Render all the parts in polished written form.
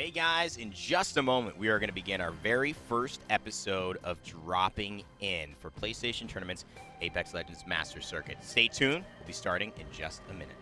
Hey guys, in just a moment, we are going to begin our very first episode of Dropping In for PlayStation Tournament's Apex Legends Master Circuit. Stay tuned, we'll be starting in just a minute.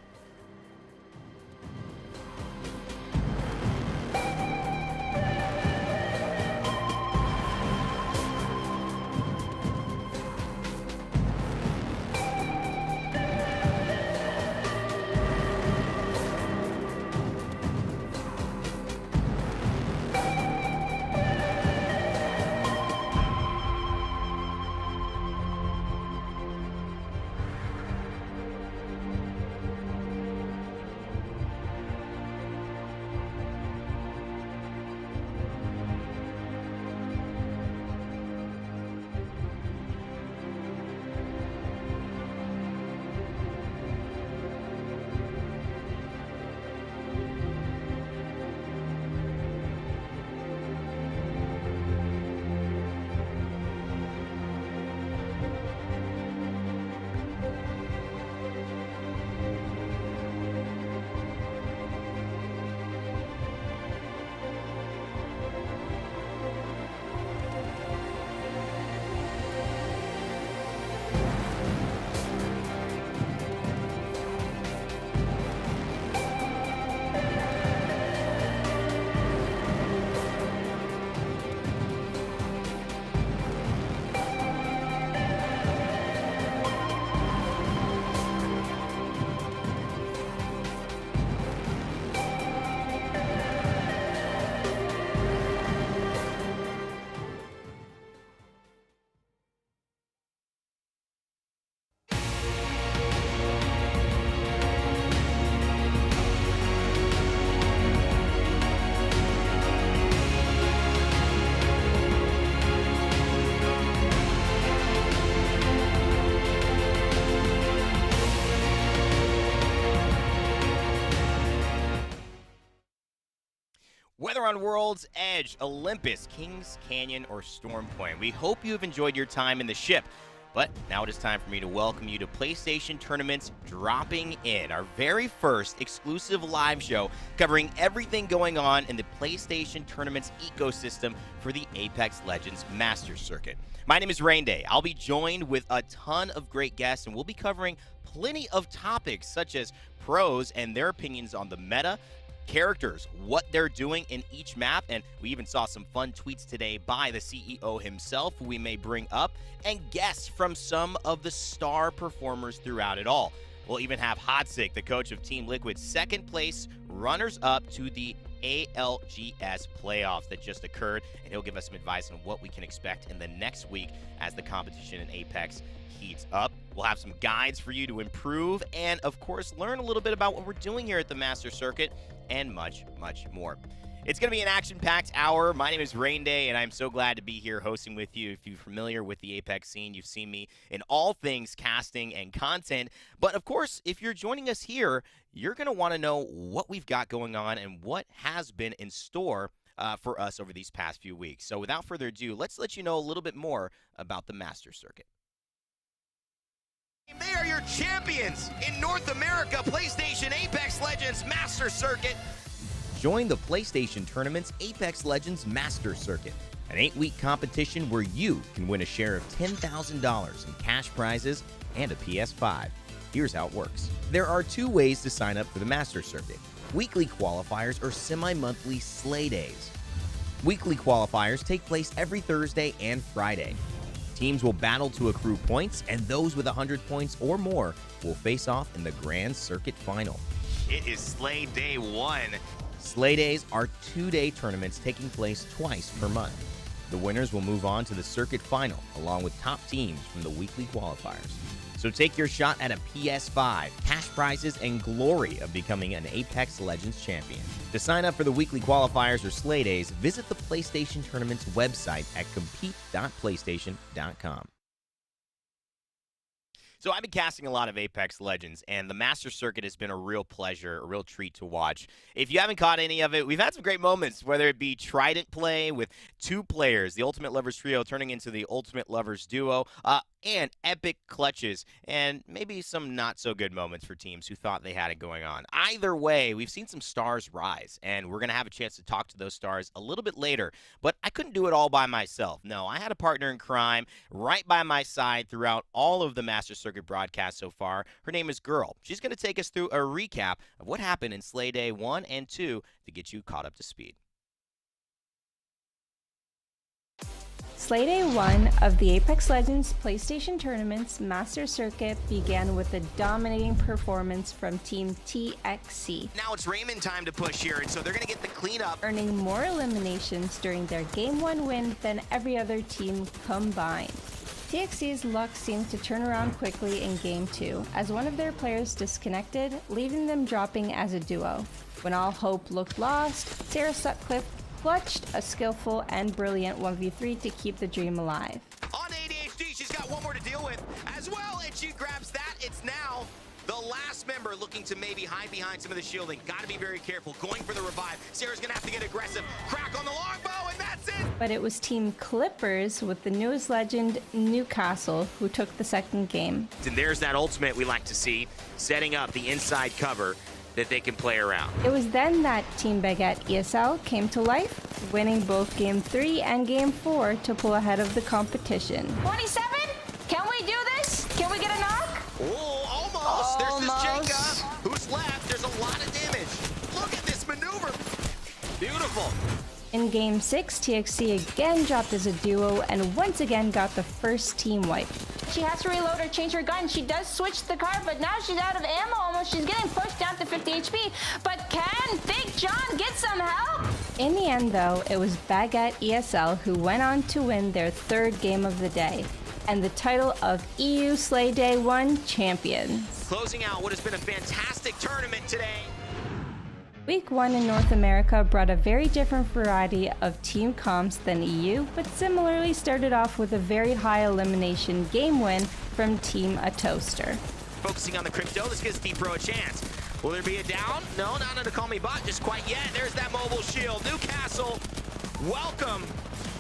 Whether on World's Edge, Olympus, Kings Canyon, or Storm Point, we hope you have enjoyed your time in the ship. But now it is time for me to welcome you to PlayStation Tournament's Dropping In, our very first exclusive live show covering everything going on in the PlayStation Tournament's ecosystem for the Apex Legends Master Circuit. My name is Rainday. I'll be joined with a ton of great guests, and we'll be covering plenty of topics such as pros and their opinions on the meta, characters, what they're doing in each map, and we even saw some fun tweets today by the CEO himself who we may bring up, and guests from some of the star performers throughout it all. We'll even have Hotsick, the coach of Team Liquid's second place runners-up to the ALGS playoffs that just occurred, and he'll give us some advice on what we can expect in the next week as the competition in Apex heats up. We'll have some guides for you to improve and, of course, learn a little bit about what we're doing here at the Master Circuit and much, much more. It's going to be an action-packed hour. My name is Rainday, and I'm so glad to be here hosting with you. If you're familiar with the Apex scene, you've seen me in all things casting and content. But, of course, if you're joining us here, you're going to want to know what we've got going on and what has been in store for us over these past few weeks. So without further ado, let's let you know a little bit more about the Master Circuit. They are your champions in North America, PlayStation Apex Legends Master Circuit. Join the PlayStation Tournament's Apex Legends Master Circuit, an 8-week competition where you can win a share of $10,000 in cash prizes and a PS5. Here's how it works. There are two ways to sign up for the Master Circuit: weekly qualifiers or semi-monthly Slay Days. Weekly qualifiers take place every Thursday and Friday. Teams will battle to accrue points, and those with 100 points or more will face off in the Grand Circuit Final. It is Slay Day 1. Slay Days are 2-day tournaments taking place twice per month. The winners will move on to the Circuit Final, along with top teams from the weekly qualifiers. So take your shot at a PS5, cash prizes, and glory of becoming an Apex Legends champion. To sign up for the weekly qualifiers or Slay Days, visit the PlayStation Tournament's website at compete.playstation.com. So I've been casting a lot of Apex Legends, and the Master Circuit has been a real pleasure, a real treat to watch. If you haven't caught any of it, we've had some great moments, whether it be Trident play with two players, the Ultimate Lovers Trio turning into the Ultimate Lovers Duo. and epic clutches, and maybe some not so good moments for teams who thought they had it going on. Either way, we've seen some stars rise, and we're going to have a chance to talk to those stars a little bit later. But I couldn't do it all by myself. No, I had a partner in crime right by my side throughout all of the Master Circuit broadcasts so far. Her name is Girl. She's going to take us through a recap of what happened in Slay Day 1 and 2 to get you caught up to speed. Slay Day 1 of the Apex Legends PlayStation Tournament's Master Circuit began with a dominating performance from Team TXC. Now it's Raymond time to push here, and so they're going to get the cleanup. Earning more eliminations during their Game 1 win than every other team combined. TXC's luck seemed to turn around quickly in Game 2, as one of their players disconnected, leaving them dropping as a duo. When all hope looked lost, Sarah Sutcliffe clutched a skillful and brilliant 1v3 to keep the dream alive. On ADHD, she's got one more to deal with as well, and she grabs that. It's now the last member looking to maybe hide behind some of the shielding. Got to be very careful. Going for the revive. Sarah's going to have to get aggressive. Crack on the longbow, and that's it! But it was Team Clippers with the newest legend, Newcastle, who took the second game. And there's that ultimate we like to see, setting up the inside cover that they can play around. It was then that Team Baguette ESL came to life, winning both Game 3 and Game 4 to pull ahead of the competition. 27? Can we do this? Can we get a knock? Oh, almost. There's this Jacob who's left. There's a lot of damage. Look at this maneuver. Beautiful. In Game 6, TXC again dropped as a duo and once again got the first team wipe. She has to reload or change her gun. She does switch the car, but now she's out of ammo almost. She's getting pushed down to 50 HP. But can Big John get some help? In the end, though, it was Baguette ESL who went on to win their third game of the day and the title of EU Slay Day 1 champions. Closing out what has been a fantastic tournament today. Week 1 in North America brought a very different variety of team comps than EU, but similarly started off with a very high elimination game win from Team A Toaster. Focusing on the crypto, this gives Deepro a chance. Will there be a down? No, not on a Call Me Bot just quite yet. There's that mobile shield. Newcastle, welcome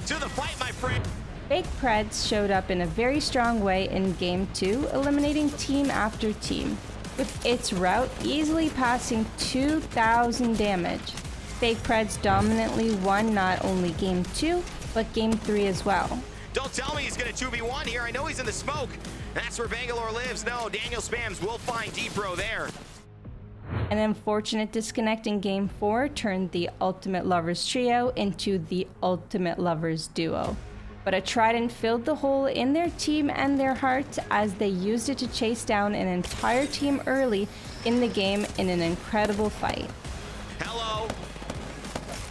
to the fight, my friend. Fake Preds showed up in a very strong way in Game 2, eliminating team after team, with its route easily passing 2,000 damage. Fake Preds dominantly won not only Game 2, but Game 3 as well. Don't tell me he's going to 2v1 here. I know he's in the smoke. That's where Bangalore lives. No, Daniel Spams will find Deepro there. An unfortunate disconnect in Game 4 turned the Ultimate Lovers trio into the Ultimate Lovers duo. But a trident filled the hole in their team and their hearts as they used it to chase down an entire team early in the game in an incredible fight. Hello.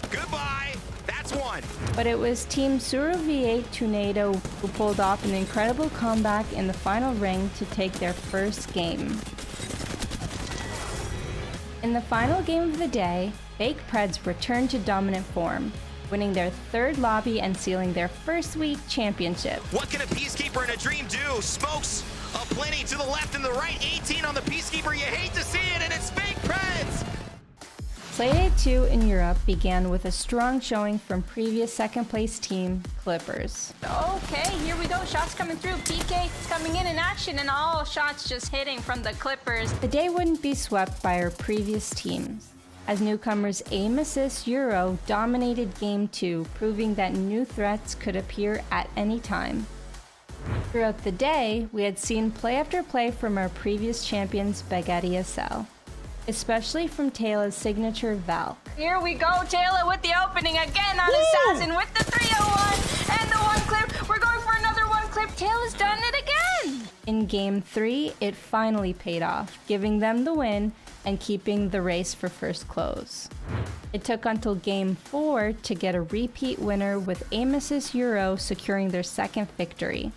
Goodbye. That's one. But it was Team Suru V8 Tornado who pulled off an incredible comeback in the final ring to take their first game. In the final game of the day, Fake Preds returned to dominant form, winning their third lobby and sealing their first week championship. What can a Peacekeeper in a dream do? Smokes aplenty to the left and the right. 18 on the Peacekeeper. You hate to see it, and it's Fake Preds. Slay Day 2 in Europe began with a strong showing from previous second place team, Clippers. Okay, here we go. Shots coming through. PK coming in action, and all shots just hitting from the Clippers. The day wouldn't be swept by our previous teams, as newcomers Aim Assist Euro dominated Game 2, proving that new threats could appear at any time. Throughout the day, we had seen play after play from our previous champions Baguette ESL, especially from Taylor's signature Valk. Here we go, Taylor with the opening again on Assassin with the 301 and the one clip. We're going for another one clip. Taylor's done it again. In Game 3, it finally paid off, giving them the win and keeping the race for first close. It took until Game 4 to get a repeat winner, with Aim Assist Euro securing their second victory.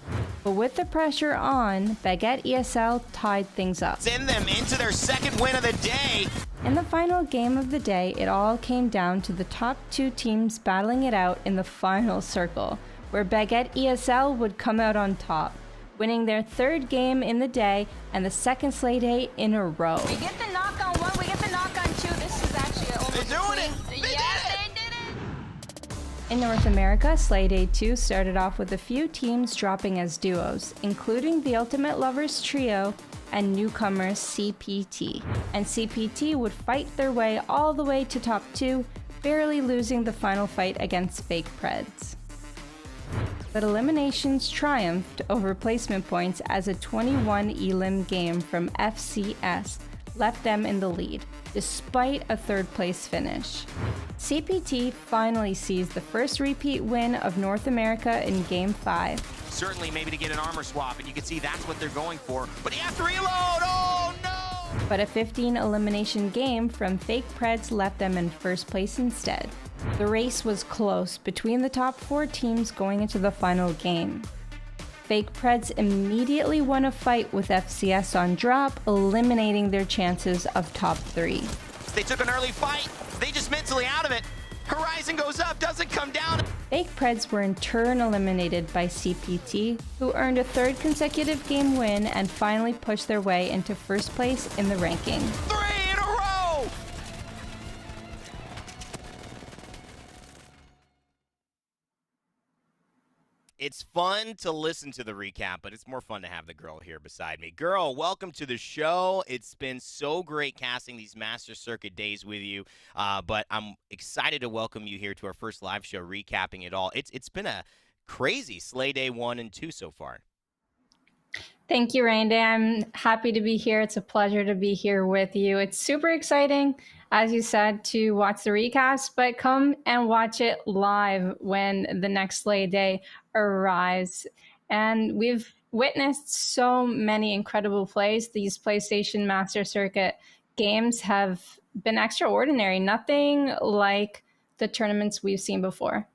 But with the pressure on, Baguette ESL tied things up. Send them into their second win of the day. In the final game of the day, it all came down to the top two teams battling it out in the final circle, where Baguette ESL would come out on top, winning their third game in the day and the second Slay Day in a row. We get the knock on one, we get the knock on two. This is actually almost They're doing it! They They did it! In North America, Slay Day 2 started off with a few teams dropping as duos, including the Ultimate Lovers Trio and newcomer CPT. And CPT would fight their way all the way to top 2, barely losing the final fight against Fake Preds. But eliminations triumphed over placement points as a 21 elim game from FCS left them in the lead, despite a third-place finish. CPT finally sees the first repeat win of North America in Game 5. Certainly maybe to get an armor swap, and you can see that's what they're going for. But he has to reload! Oh, no! But a 15 elimination game from Fake Preds left them in first place instead. The race was close between the top 4 teams going into the final game. Fake Preds immediately won a fight with FCS on drop, eliminating their chances of top 3. They took an early fight. They just mentally out of it. Horizon goes up, doesn't come down. Fake Preds were in turn eliminated by CPT, who earned a 3rd consecutive game win and finally pushed their way into first place in the ranking. 3 in a row! It's fun to listen to the recap, but it's more fun to have the girl here beside me. Girl, welcome to the show. It's been so great casting these Master Circuit days with you, but I'm excited to welcome you here to our first live show recapping it all. It's been a crazy Slay Day 1 and 2 so far. Thank you, Randy. I'm happy to be here. It's a pleasure to be here with you. It's super exciting, as you said, to watch the recaps, but come and watch it live when the next Slay Day arrives. And we've witnessed so many incredible plays. These PlayStation Master Circuit games have been extraordinary. Nothing like the tournaments we've seen before.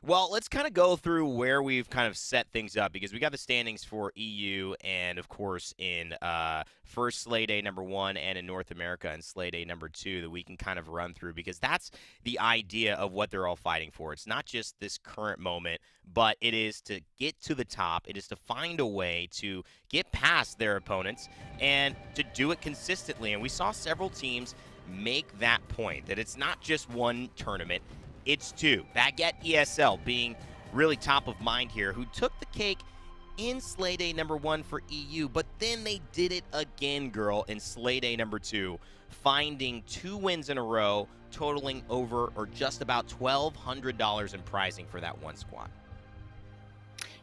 Well, let's kind of go through where we've kind of set things up, because we got the standings for EU and, of course, in first Slay Day number 1 and in North America and Slay Day number 2 that we can kind of run through, because that's the idea of what they're all fighting for. It's not just this current moment, but it is to get to the top. It is to find a way to get past their opponents and to do it consistently. And we saw several teams make that point, that it's not just one tournament. It's 2. Baguette ESL being really top of mind here, who took the cake in Slay Day number 1 for EU, but then they did it again, girl, in Slay Day number 2, finding 2 wins in a row, totaling over or just about $1,200 in prizing for that one squad.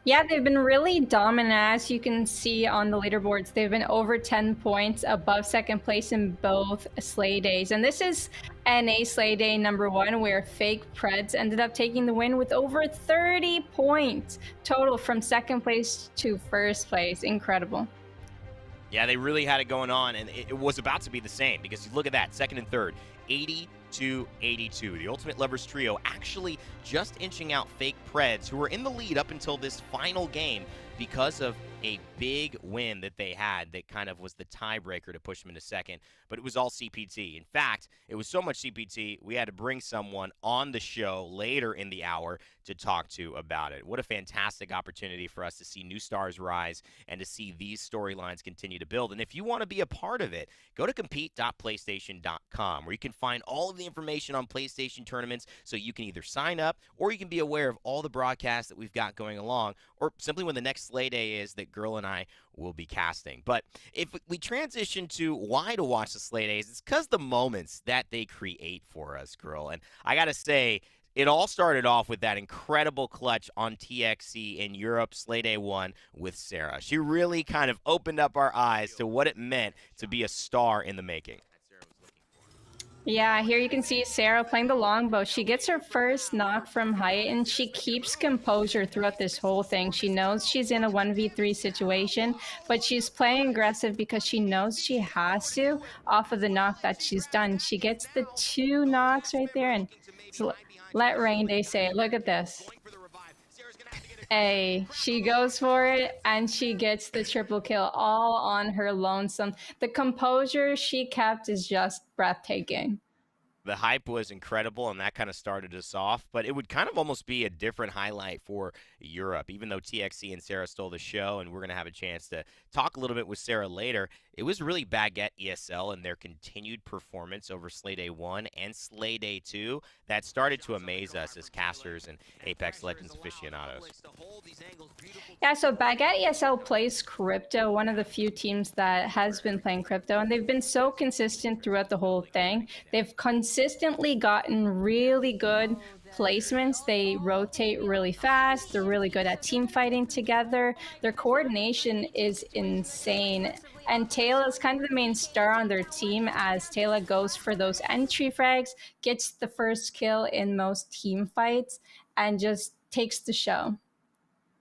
Yeah, they've been really dominant, as you can see on the leaderboards. They've been over 10 points above second place in both Slay Days. And this is NA Slay Day number 1, where Fake Preds ended up taking the win with over 30 points total from second place to first place. Incredible. Yeah, they really had it going on, and it was about to be the same, because you look at that, second and third, 80-82. The Ultimate Lovers Trio actually just inching out Fake Preds, who were in the lead up until this final game because of a big win that they had that kind of was the tiebreaker to push them into second, but it was all CPT. In fact, it was so much CPT, we had to bring someone on the show later in the hour to talk to about it. What a fantastic opportunity for us to see new stars rise and to see these storylines continue to build. And if you want to be a part of it, go to compete.playstation.com, where you can find all of the information on PlayStation tournaments, so you can either sign up or you can be aware of all the broadcasts that we've got going along, or simply when the next Slay Day is that Girl and I will be casting. But if we transition to why to watch the Slay Days, it's because the moments that they create for us, Girl. And I got to say, it all started off with that incredible clutch on TXC in Europe Slay Day 1 with Sarah. She really kind of opened up our eyes to what it meant to be a star in the making. Yeah, here you can see Sarah playing the longbow. She gets her first knock from height, and she keeps composure throughout this whole thing. She knows she's in a 1v3 situation, but she's playing aggressive because she knows she has to off of the knock that she's done. She gets the 2 knocks right there, and so let Rain Day say, look at this. Hey, she goes for it, and she gets the triple kill all on her lonesome. The composure she kept is just breathtaking. The hype was incredible, and that kind of started us off, but it would kind of almost be a different highlight for Europe. Even though TXC and Sarah stole the show, and we're going to have a chance to talk a little bit with Sarah later, it was really Baguette ESL and their continued performance over Slay Day 1 and Slay Day 2 that started to amaze us as casters and Apex Legends aficionados. Yeah, so Baguette ESL plays Crypto, one of the few teams that has been playing Crypto, and they've been so consistent throughout the whole thing. They've consistently gotten really good placements. They rotate really fast. They're really good at team fighting together. Their coordination is insane. And Taylor is kind of the main star on their team as Taylor goes for those entry frags, gets the first kill in most team fights, and just takes the show.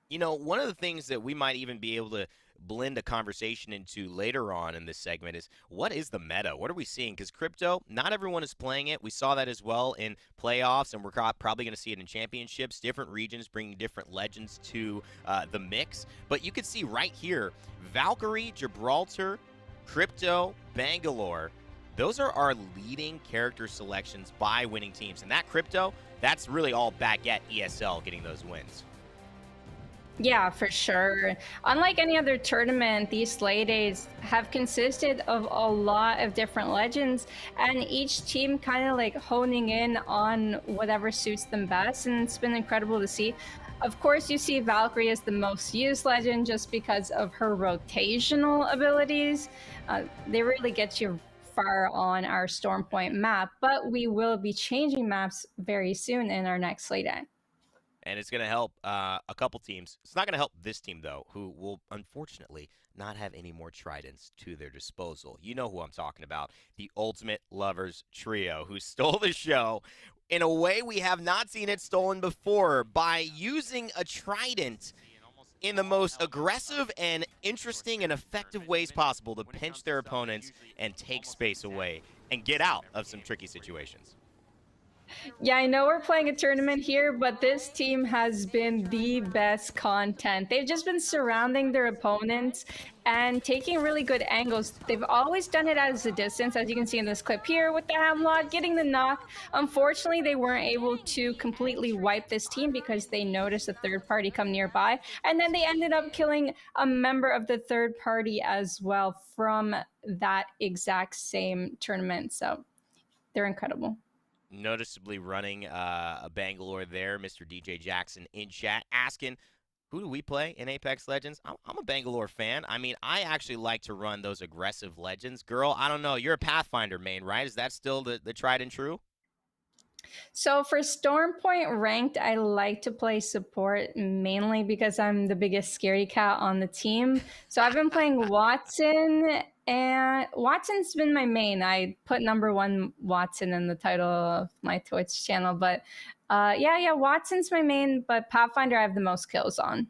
You know, one of the things that we might even be able to blend a conversation into later on in this segment is what is the meta? What are we seeing? Because Crypto, not everyone is playing it. We saw that as well in playoffs, and we're probably going to see it in championships. Different regions bringing different legends to the mix. But you can see right here, Valkyrie, Gibraltar, Crypto, Bangalore. Those are our leading character selections by winning teams. And that Crypto, that's really all Baguette ESL getting those wins. Yeah, for sure. Unlike any other tournament, these Slay Days have consisted of a lot of different legends, and each team kind of like honing in on whatever suits them best, and it's been incredible to see. Of course, you see Valkyrie as the most used legend just because of her rotational abilities. They really get you far on our Stormpoint map, but we will be changing maps very soon in our next Slay Day. And it's going to help a couple teams. It's not going to help this team, though, who will unfortunately not have any more tridents to their disposal. You know who I'm talking about, the Ultimate Lovers Trio, who stole the show in a way we have not seen it stolen before by using a trident in the most aggressive and interesting and effective ways possible to pinch their opponents and take space away and get out of some tricky situations. Yeah, I know we're playing a tournament here, but this team has been the best content. They've just been surrounding their opponents and taking really good angles. They've always done it at a distance, as you can see in this clip here with the Hemlock getting the knock. Unfortunately, they weren't able to completely wipe this team because they noticed a third party come nearby, and then they ended up killing a member of the third party as well from that exact same tournament. So they're incredible. Noticeably running a Bangalore there, Mr. DJ Jackson in chat asking, who do we play in Apex Legends? I'm a Bangalore fan. I mean, I actually like to run those aggressive legends. Girl, I don't know. You're a Pathfinder main, right? Is that still the tried and true? So for Stormpoint ranked, I like to play support mainly because I'm the biggest scary cat on the team. So I've been playing Wattson, and Wattson's been my main. I put #1 Wattson in the title of my Twitch channel, but yeah, Wattson's my main, but Pathfinder I have the most kills on.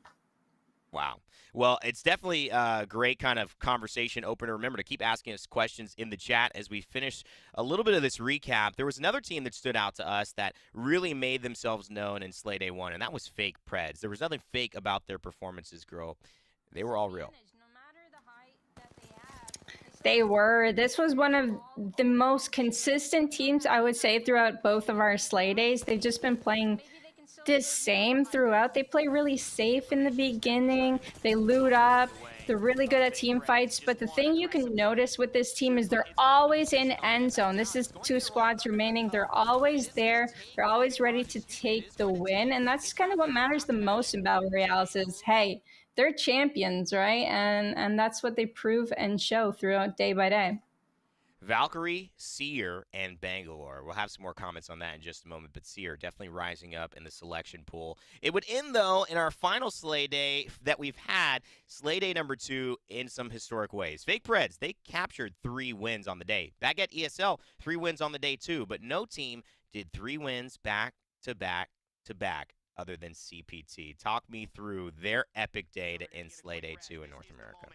Wow. Well, it's definitely a great kind of conversation opener. Remember to keep asking us questions in the chat as we finish a little bit of this recap. There was another team that stood out to us that really made themselves known in Slay Day 1, and that was Fake Preds. There was nothing fake about their performances, girl. They were all real. They were. This was one of the most consistent teams, I would say, throughout both of our Slay Days. They've just been playing the same throughout. They play really safe in the beginning. They loot up. They're really good at team fights. But the thing you can notice with this team is they're always in end zone. This is 2 squads remaining. They're always there. They're always ready to take the win. And that's kind of what matters the most in Battle Royales is, hey, they're champions, right? And that's what they prove and show throughout day by day. Valkyrie, Seer, and Bangalore. We'll have some more comments on that in just a moment, but Seer definitely rising up in the selection pool. It would end, though, in our final Slay Day that we've had, Slay Day #2, in some historic ways. Fake Preds, they captured 3 wins on the day. Baguette ESL, 3 wins on the day, too, but no team did 3 wins back to back to back other than CPT. Talk me through their epic day to end Slay Day 2 in North America.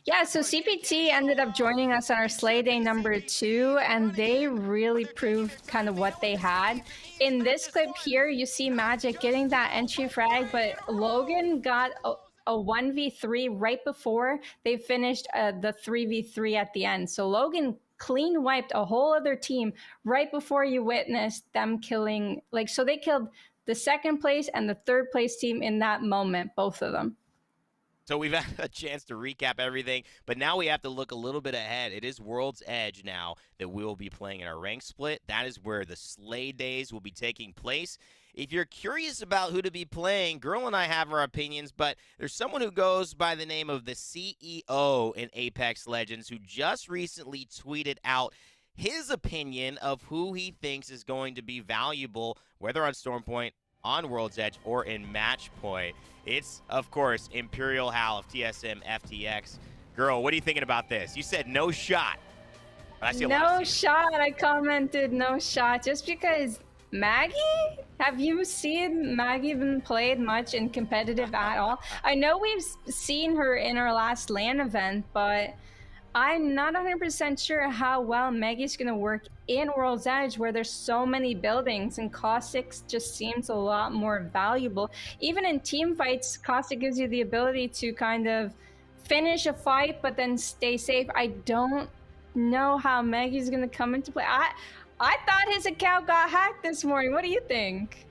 Yeah, so CPT ended up joining us on our Slay Day #2, and they really proved kind of what they had. In this clip here, you see Magic getting that entry frag, but Logan got a 1v3 right before they finished the 3v3 at the end. So Logan clean wiped a whole other team right before you witnessed them killing, so they killed the 2nd place and the 3rd place team in that moment, both of them. So we've had a chance to recap everything, but now we have to look a little bit ahead. It is World's Edge now that we will be playing in our rank split. That is where the Slay Days will be taking place. If you're curious about who to be playing, Girl and I have our opinions, but there's someone who goes by the name of the CEO in Apex Legends who just recently tweeted out his opinion of who he thinks is going to be valuable, whether on Stormpoint, on World's Edge, or in Match Point. It's, of course, Imperial Hal of TSM FTX. Girl, what are you thinking about this? You said no shot. But I see a lot No of shot. I commented no shot just because Maggie? Have you seen Maggie been played much in competitive at all? I know we've seen her in our last LAN event, but I'm not 100% sure how well Maggie's going to work in World's Edge where there's so many buildings, and Caustic just seems a lot more valuable. Even in team fights, Caustic gives you the ability to kind of finish a fight but then stay safe. I don't know how Maggie's going to come into play. I thought his account got hacked this morning. What do you think?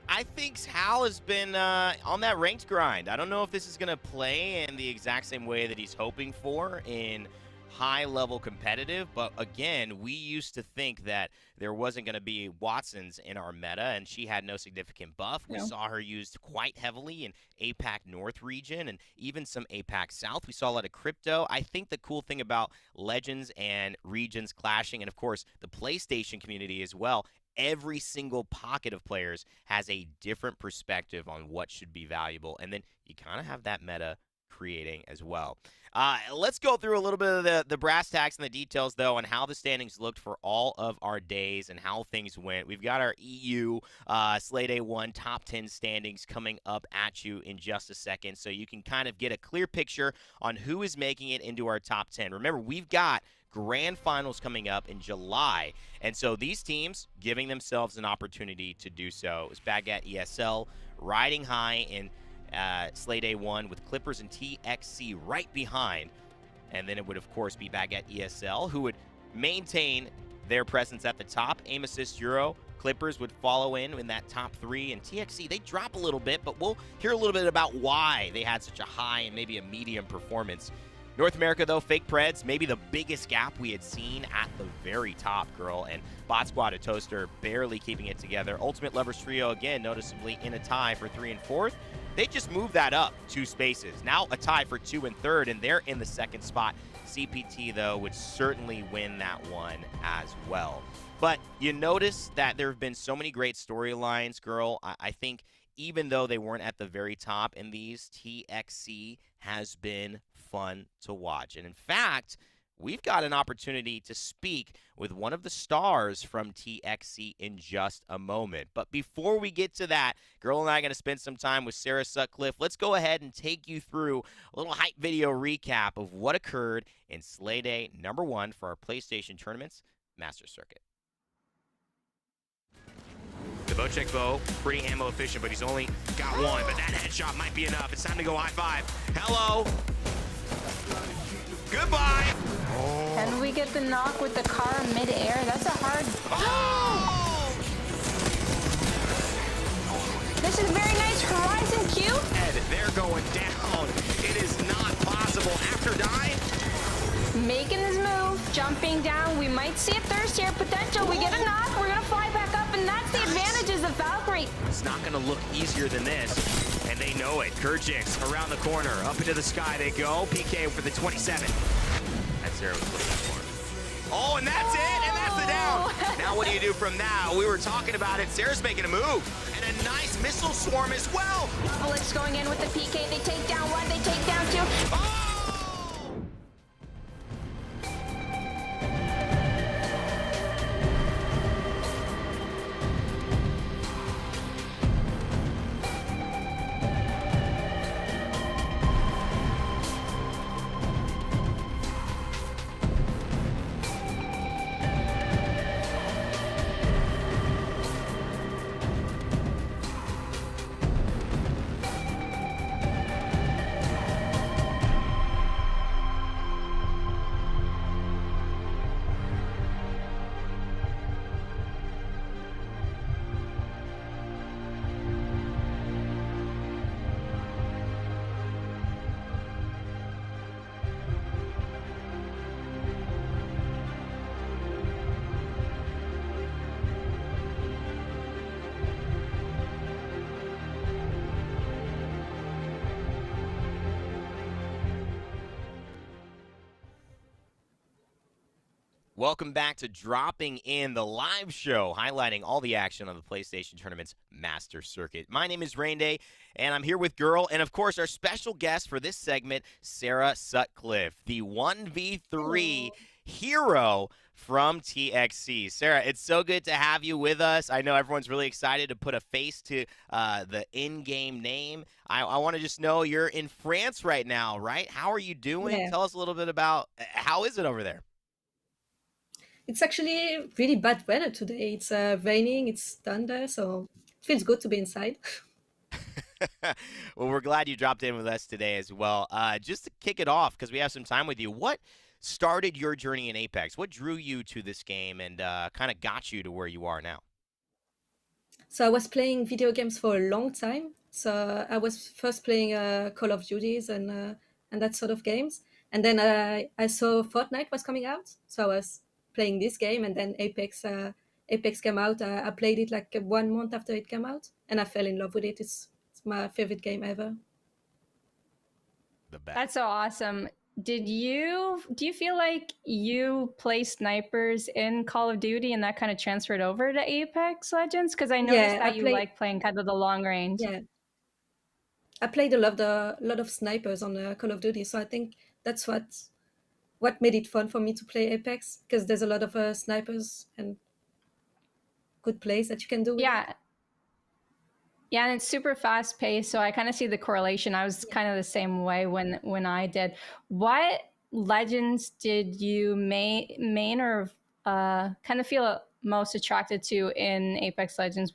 I think Hal has been on that ranked grind. I don't know if this is going to play in the exact same way that he's hoping for in high-level competitive, but again, we used to think that there wasn't going to be Watsons in our meta, and she had no significant buff. We saw her used quite heavily in APAC North region and even some APAC South. We saw a lot of crypto. I think the cool thing about Legends and regions clashing, and of course the PlayStation community as well, every single pocket of players has a different perspective on what should be valuable, and then you kind of have that meta creating as well. Let's go through a little bit of the brass tacks and the details, though, on how the standings looked for all of our days and how things went. We've got our EU Slay Day 1 top 10 standings coming up at you in just a second, so you can kind of get a clear picture on who is making it into our top 10. Remember, we've got grand finals coming up in July, and so these teams giving themselves an opportunity to do so. It was Baguette ESL riding high in Slay Day 1 with Clippers and TXC right behind, and then it would of course be Baguette ESL who would maintain their presence at the top. Aim Assist Euro, Clippers would follow in that top 3, and TXC, they drop a little bit, but we'll hear a little bit about why they had such a high and maybe a medium performance. North America, though, Fake Preds, maybe the biggest gap we had seen at the very top, Girl, and Bot Squad, a Toaster, barely keeping it together. Ultimate Lovers Trio, again, noticeably in a tie for 3 and 4th. They just moved that up 2 spaces. Now a tie for 2 and 3rd, and they're in the 2nd spot. CPT, though, would certainly win that one as well. But you notice that there have been so many great storylines, Girl. I think even though they weren't at the very top in these, TXC has been fun to watch. And in fact, we've got an opportunity to speak with one of the stars from TXC in just a moment. But before we get to that, Girl and I are going to spend some time with Sarah Sutcliffe. Let's go ahead and take you through a little hype video recap of what occurred in Slay Day number 1 for our PlayStation Tournaments Master Circuit. The Bocek bow, pretty ammo efficient, but he's only got one. But that headshot might be enough. It's time to go high five. Hello. Goodbye. Oh. Can we get the knock with the car in mid-air? That's a hard... Oh! This is very nice. Horizon Q. And they're going down. It is not possible. After die. Making his move. Jumping down. We might see a thirst here. Potential. We get a knock. We're going to fly back up, and that's the advantages of Valkyrie. It's not going to look easier than this. And they know it. Kurjix around the corner. Up into the sky they go. PK for the 27. That's Sarah was looking for. Oh, and that's it. And that's the down. Now what do you do from now? We were talking about it. Sarah's making a move. And a nice missile swarm as well. Bullets going in with the PK. They take down 1. They take down 2. Oh! Welcome back to Dropping In, the live show highlighting all the action on the PlayStation Tournament's Master Circuit. My name is Rainday, and I'm here with Girl, and of course our special guest for this segment, Sarah Sutcliffe, the 1v3 hero from TXC. Sarah, it's so good to have you with us. I know everyone's really excited to put a face to the in-game name. I want to just know, you're in France right now, right? How are you doing? Yeah. Tell us a little bit about how is it over there? It's actually really bad weather today. It's raining, it's thunder, so it feels good to be inside. Well, we're glad you dropped in with us today as well. Just to kick it off, because we have some time with you, what started your journey in Apex? What drew you to this game and kind of got you to where you are now? So I was playing video games for a long time. So I was first playing Call of Duties and that sort of games, and then I saw Fortnite was coming out, so I was playing this game, and then Apex came out. I played it like 1 month after it came out, and I fell in love with it. It's my favorite game ever. The best. That's so awesome. Do you feel like you play snipers in Call of Duty and that kind of transferred over to Apex Legends? Because I noticed that you like playing kind of the long range. Yeah, I played a lot of snipers on Call of Duty, so I think that's what made it fun for me to play Apex, because there's a lot of snipers and good plays that you can do with it. Yeah, and it's super fast paced, so I kind of see the correlation. I was kind of the same way when I did. What legends did you main or kind of feel most attracted to in Apex Legends?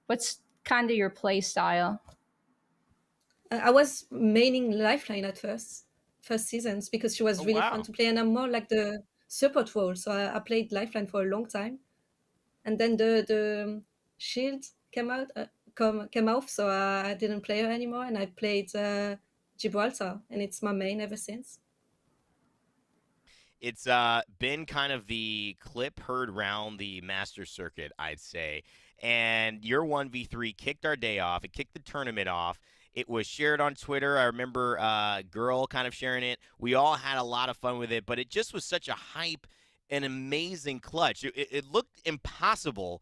What's kind of your play style? I was maining Lifeline at first seasons, because she was really fun to play, and I'm more like the support role, so I played Lifeline for a long time, and then the Shield came off, so I didn't play her anymore, and I played Gibraltar, and it's my main ever since. It's been kind of the clip heard round the Master Circuit, I'd say. And your 1v3 kicked our day off. It kicked the tournament off. It was shared on Twitter. I remember Girl kind of sharing it. We all had a lot of fun with it, but it just was such a hype and amazing clutch. It looked impossible,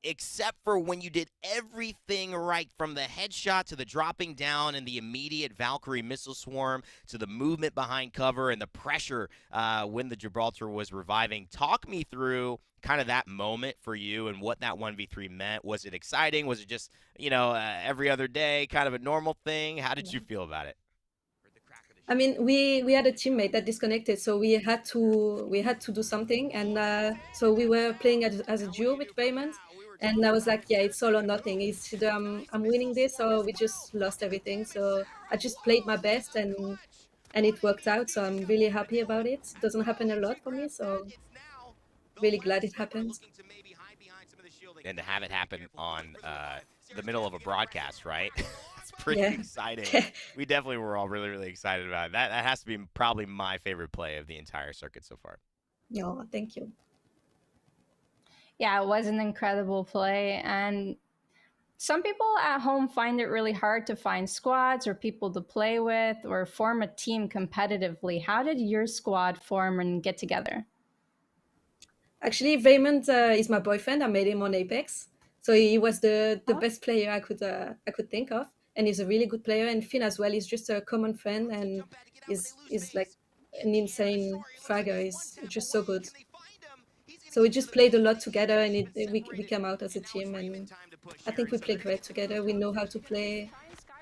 except for when you did everything right, from the headshot to the dropping down and the immediate Valkyrie missile swarm to the movement behind cover and the pressure when the Gibraltar was reviving. Talk me through kind of that moment for you and what that 1v3 meant. Was it exciting? Was it just, every other day, kind of a normal thing? How did you feel about it? I mean, we had a teammate that disconnected, so we had to do something, and so we were playing as a duo with Raymond, and I was like, yeah, it's all or nothing. It's either I'm winning this or we just lost everything. So I just played my best, and it worked out. So I'm really happy about it. It doesn't happen a lot for me, so really glad it happened. And to have it happen on the middle of a broadcast, right? It's pretty exciting. We definitely were all really, really excited about it. That has to be probably my favorite play of the entire circuit so far. Yeah, thank you. Yeah, it was an incredible play, and some people at home find it really hard to find squads or people to play with or form a team competitively. How did your squad form and get together? Actually, Raymond is my boyfriend. I met him on Apex, so he was the best player I could think of, and he's a really good player. And Finn as well. He's just a common friend, and is like an insane fragger. He's just so good. So we just played a lot together, and we came out as a team, and I think we play great together. We know how to play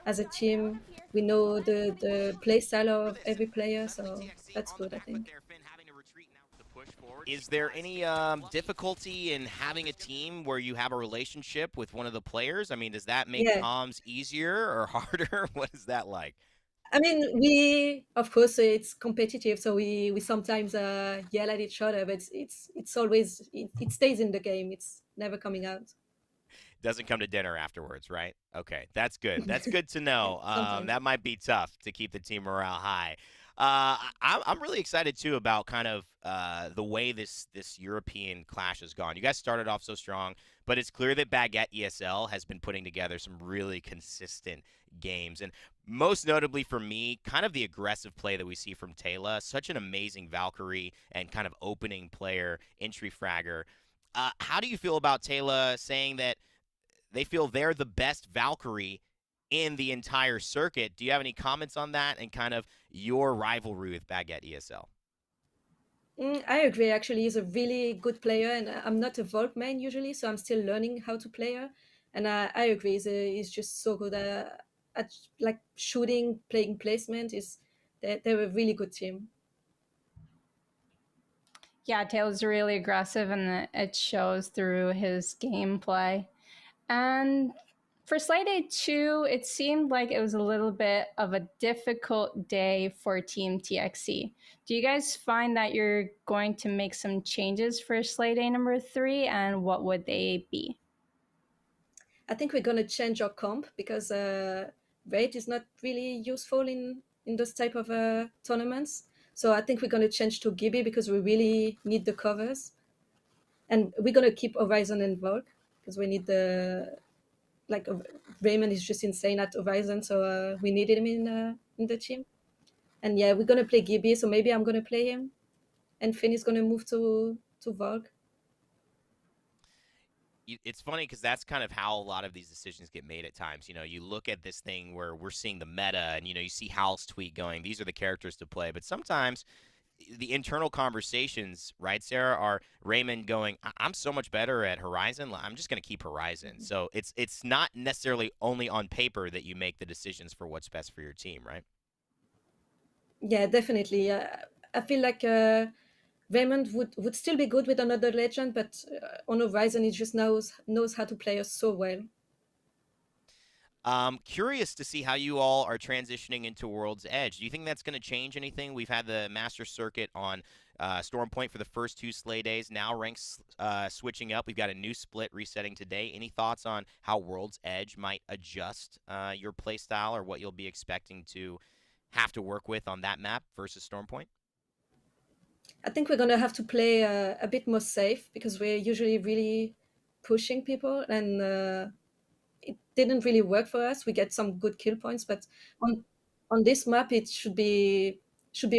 as a team. We know the play style of every player, so that's good, I think. Is there any difficulty in having a team where you have a relationship with one of the players? I mean, does that make comms easier or harder? What is that like? I mean, of course, it's competitive, so we sometimes yell at each other, but it's always, it stays in the game. It's never coming out. Doesn't come to dinner afterwards, right? Okay, that's good. That's good to know. Sometimes. That might be tough to keep the team morale high. I'm really excited too about kind of the way this European clash has gone. You guys started off so strong, but it's clear that Baguette ESL has been putting together some really consistent games, and most notably for me, kind of the aggressive play that we see from Taylor. Such an amazing Valkyrie and kind of opening player, entry fragger. How do you feel about Taylor saying that they feel they're the best Valkyrie in the entire circuit? Do you have any comments on that and kind of your rivalry with Baguette ESL? I agree. Actually, he's a really good player, and I'm not a Volk main usually, so I'm still learning how to play her. And I agree. He's just so good at like shooting, playing placement. They're a really good team. Yeah, Taylor's really aggressive, and it shows through his gameplay. And for Slay Day 2, it seemed like it was a little bit of a difficult day for Team TXC. Do you guys find that you're going to make some changes for Slay Day number 3, and what would they be? I think we're gonna change our comp because Raid is not really useful in those type of tournaments. So I think we're gonna change to Gibby because we really need the covers, and we're gonna keep Horizon and Volk because we need the like Raymond is just insane at Horizon, so we needed him in the team. And yeah, we're gonna play Gibby, so maybe I'm gonna play him, and Finn is gonna move to Volk. It's funny because that's kind of how a lot of these decisions get made at times. You know, you look at this thing where we're seeing the meta, and you see Hal's tweet going, "These are the characters to play," but sometimes the internal conversations, right, Sarah, are Raymond going, I'm so much better at Horizon. I'm just going to keep Horizon. So it's not necessarily only on paper that you make the decisions for what's best for your team, right? Yeah, definitely. I feel like Raymond would still be good with another legend, but on Horizon, he just knows how to play us so well. Curious to see how you all are transitioning into World's Edge. Do you think that's going to change anything? We've had the Master Circuit on Storm Point for the first 2 Slay days. Now ranks switching up. We've got a new split resetting today. Any thoughts on how World's Edge might adjust your play style or what you'll be expecting to have to work with on that map versus Storm Point? I think we're gonna have to play a bit more safe because we're usually really pushing people, and it didn't really work for us. We get some good kill points, but on this map it should be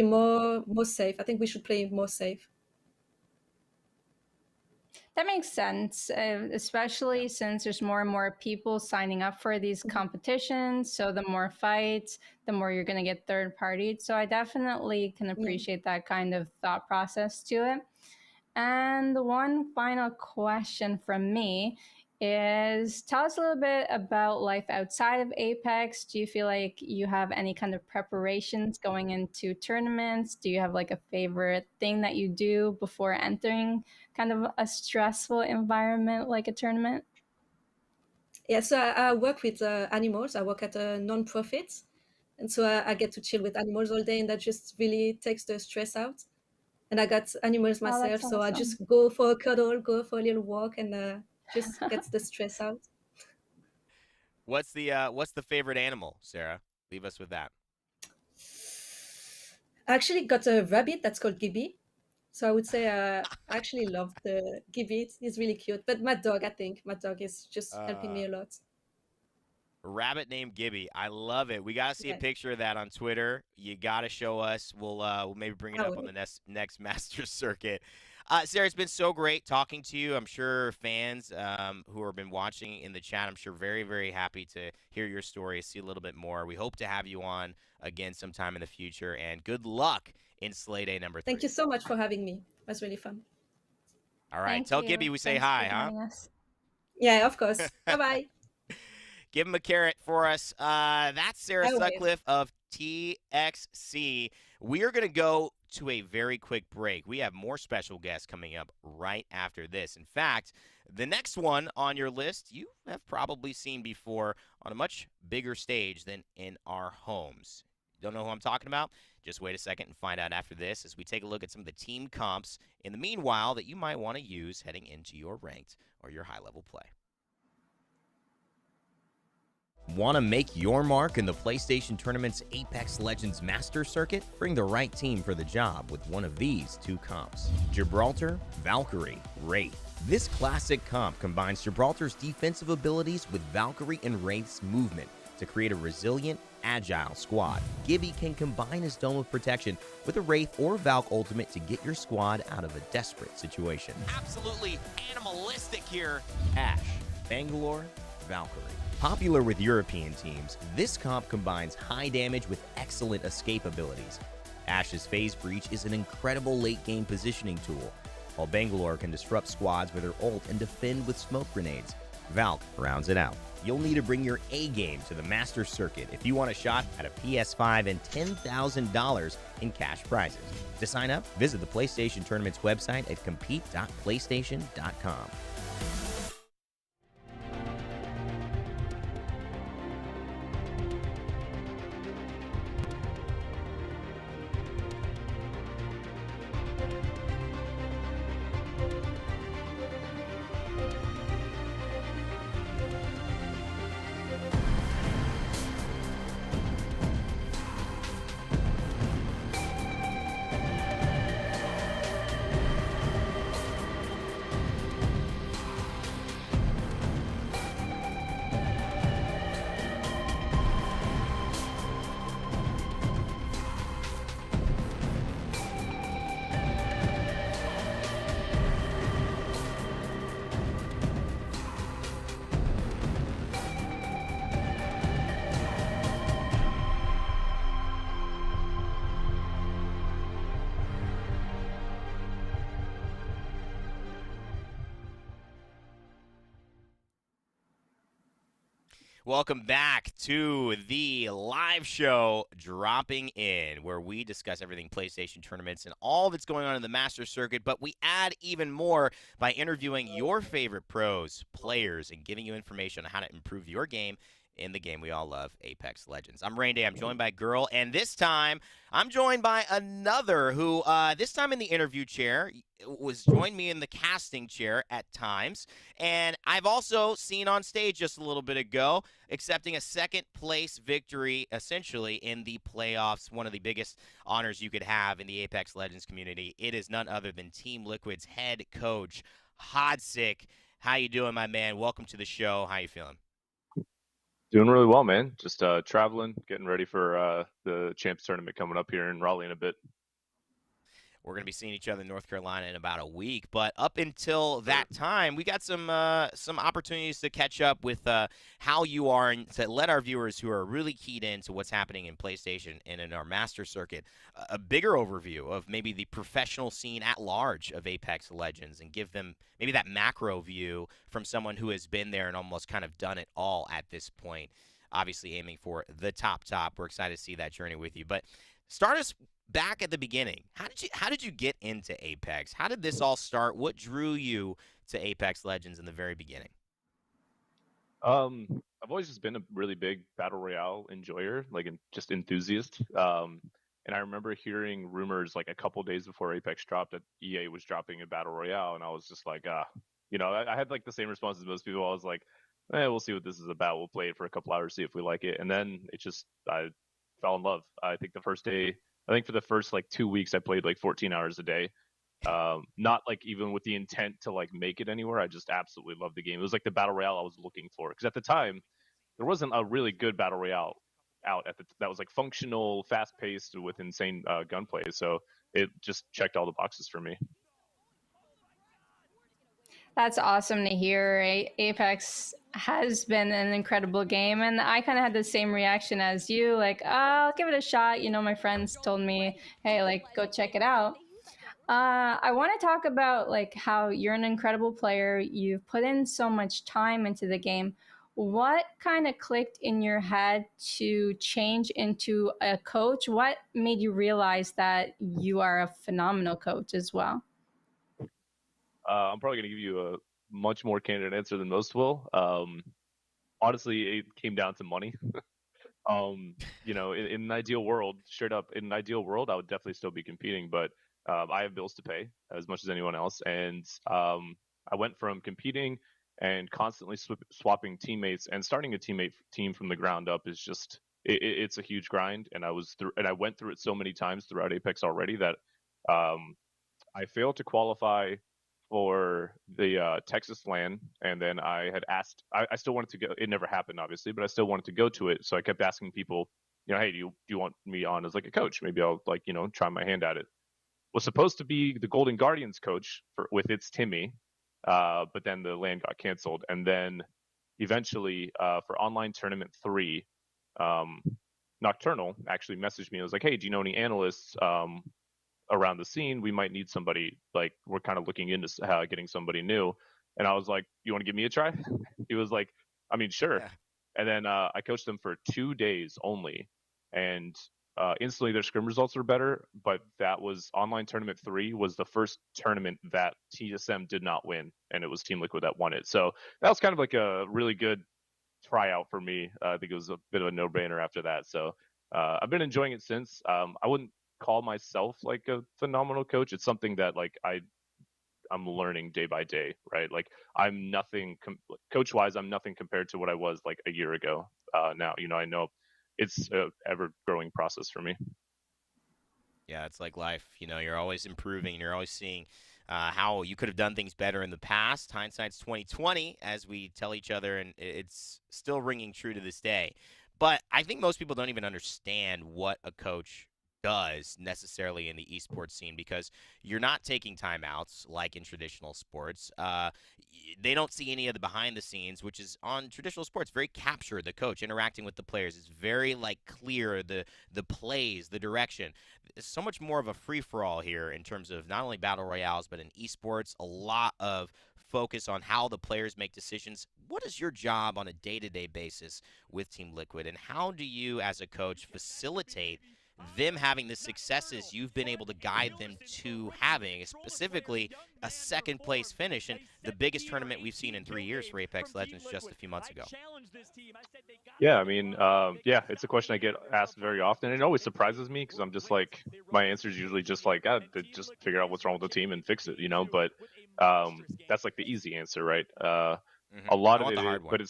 more safe. I think we should play more safe. That makes sense, especially since there's more and more people signing up for these competitions. So the more fights, the more you're going to get third partied. So I definitely can appreciate that kind of thought process to it. And the one final question from me is, tell us a little bit about life outside of Apex. Do you feel like you have any kind of preparations going into tournaments? Do you have like a favorite thing that you do before entering kind of a stressful environment like a tournament? Yeah, so I work with animals. I work at a non-profit, and so I get to chill with animals all day, and that just really takes the stress out. And I got animals Oh, myself, that's so I awesome. just go for a cuddle, go for a little walk, and just gets the stress out. What's the favorite animal, Sarah? Leave us with that. I actually got a rabbit that's called Gibby. So I would say I actually love the Gibby. He's really cute. But my dog, I think, my dog is just helping me a lot. Rabbit named Gibby. I love it. We got to see a Yeah. picture of that on Twitter. You got to show us. We'll maybe bring it I up on will. the next Master Circuit. Sarah, it's been so great talking to you. I'm sure fans who have been watching in the chat, I'm sure very, very happy to hear your story, see a little bit more. We hope to have you on again sometime in the future, and good luck in Slay Day number 3. Thank you so much for having me. It was really fun. All right. Thank Tell you. Gibby we say Thanks for hi, huh? joining us. Yeah, of course. Bye bye. Give him a carrot for us. That's Sarah I will. Sutcliffe of TXC. We are going to go to a very quick break. We have more special guests coming up right after this. In fact, the next one on your list you have probably seen before on a much bigger stage than in our homes. Don't know who I'm talking about? Just wait a second and find out after this as we take a look at some of the team comps in the meanwhile that you might want to use heading into your ranked or your high-level play. Want to make your mark in the PlayStation Tournament's Apex Legends Master Circuit? Bring the right team for the job with one of these 2 comps: Gibraltar, Valkyrie, Wraith. This classic comp combines Gibraltar's defensive abilities with Valkyrie and Wraith's movement to create a resilient, agile squad. Gibby can combine his Dome of Protection with a Wraith or Valk ultimate to get your squad out of a desperate situation. Absolutely animalistic here. Ashe, Bangalore, Valkyrie. Popular with European teams, this comp combines high damage with excellent escape abilities. Ashe's Phase Breach is an incredible late-game positioning tool, while Bangalore can disrupt squads with her ult and defend with smoke grenades. Valk rounds it out. You'll need to bring your A game to the Master Circuit if you want a shot at a PS5 and $10,000 in cash prizes. To sign up, visit the PlayStation Tournament's website at compete.playstation.com. Welcome back to the live show Dropping In, where we discuss everything PlayStation Tournaments and all that's going on in the Master Circuit, but we add even more by interviewing your favorite pros, players, and giving you information on how to improve your game in the game we all love, Apex Legends. I'm Rain Day. I'm joined by Girl, and this time I'm joined by another who, this time in the interview chair, was joined me in the casting chair at times, and I've also seen on stage just a little bit ago, accepting a second place victory, essentially, in the playoffs, one of the biggest honors you could have in the Apex Legends community. It is none other than Team Liquid's head coach, Hodzic. How you doing, my man? Welcome to the show. How you feeling? Doing really well, man. Just traveling, getting ready for the Champs tournament coming up here in Raleigh in a bit. We're going to be seeing each other in North Carolina in about a week, but up until that time, we got some opportunities to catch up with how you are and to let our viewers who are really keyed into what's happening in PlayStation and in our Master Circuit a bigger overview of maybe the professional scene at large of Apex Legends and give them maybe that macro view from someone who has been there and almost kind of done it all at this point. Obviously aiming for the top. We're excited to see that journey with you, but start us back at the beginning. How did you get into Apex? How did this all start? What drew you to Apex Legends in the very beginning? I've always just been a really big battle royale enjoyer, like just enthusiast. And I remember hearing rumors like a couple days before Apex dropped that EA was dropping a battle royale, and I was just like, I had like the same response as most people. I was like, we'll see what this is about. We'll play it for a couple hours, see if we like it, and then I fell in love. I think for the first like 2 weeks, I played like 14 hours a day. Not like even with the intent to like make it anywhere. I just absolutely loved the game. It was like the battle royale I was looking for, because at the time there wasn't a really good battle royale out that was like functional, fast paced with insane gunplay. So it just checked all the boxes for me. That's awesome to hear. Apex has been an incredible game, and I kind of had the same reaction as you, like, I'll give it a shot. My friends told me, hey, like, go check it out. I want to talk about like how you're an incredible player. You've put in so much time into the game. What kind of clicked in your head to change into a coach? What made you realize that you are a phenomenal coach as well? I'm probably going to give you a much more candid answer than most will. Honestly, it came down to money. In an ideal world, straight up, in an ideal world, I would definitely still be competing, but I have bills to pay as much as anyone else. And I went from competing and constantly swapping teammates and starting a team from the ground up is just it's a huge grind. And I went through it so many times throughout Apex already that I failed to qualify for the Texas LAN, and then I had asked. I still wanted to go. It never happened, obviously, but I still wanted to go to it. So I kept asking people, hey, do you want me on as like a coach? Maybe I'll try my hand at it. Was supposed to be the Golden Guardians coach with its Timmy, but then the LAN got canceled, and then eventually for Online Tournament 3, Nocturnal actually messaged me. It was like, hey, do you know any analysts around the scene? We might need somebody. Like, we're kind of looking into getting somebody new. And I was like, you want to give me a try? He was like, I mean, sure. Yeah. And then I coached them for 2 days only, and instantly their scrim results were better. But that was Online Tournament 3 was the first tournament that TSM did not win, and it was Team Liquid that won it. So that was kind of like a really good tryout for me. I think it was a bit of a no-brainer after that. So I've been enjoying it since. I wouldn't call myself like a phenomenal coach. It's something that like I'm learning day by day, right? Like I'm nothing coach-wise. I'm nothing compared to what I was like a year ago. Now, I know it's a ever-growing process for me. Yeah, it's like life. You're always improving, and you're always seeing how you could have done things better in the past. Hindsight's 2020, as we tell each other, and it's still ringing true to this day. But I think most people don't even understand what a coach does necessarily in the esports scene, because you're not taking timeouts like in traditional sports. They don't see any of the behind the scenes, which is on traditional sports very captured. The coach interacting with the players is very clear, the plays, the direction. It's so much more of a free-for-all here in terms of not only battle royales, but in esports, a lot of focus on how the players make decisions. What is your job on a day-to-day basis with Team Liquid, and how do you as a coach facilitate them having the successes you've been able to guide them to having, specifically a second place finish in the biggest tournament we've seen in 3 years for Apex Legends just a few months ago? Yeah, I mean, it's a question I get asked very often. It always surprises me because I'm just like, my answer is usually just like, just figure out what's wrong with the team and fix it, but that's like the easy answer, right? A lot of it, but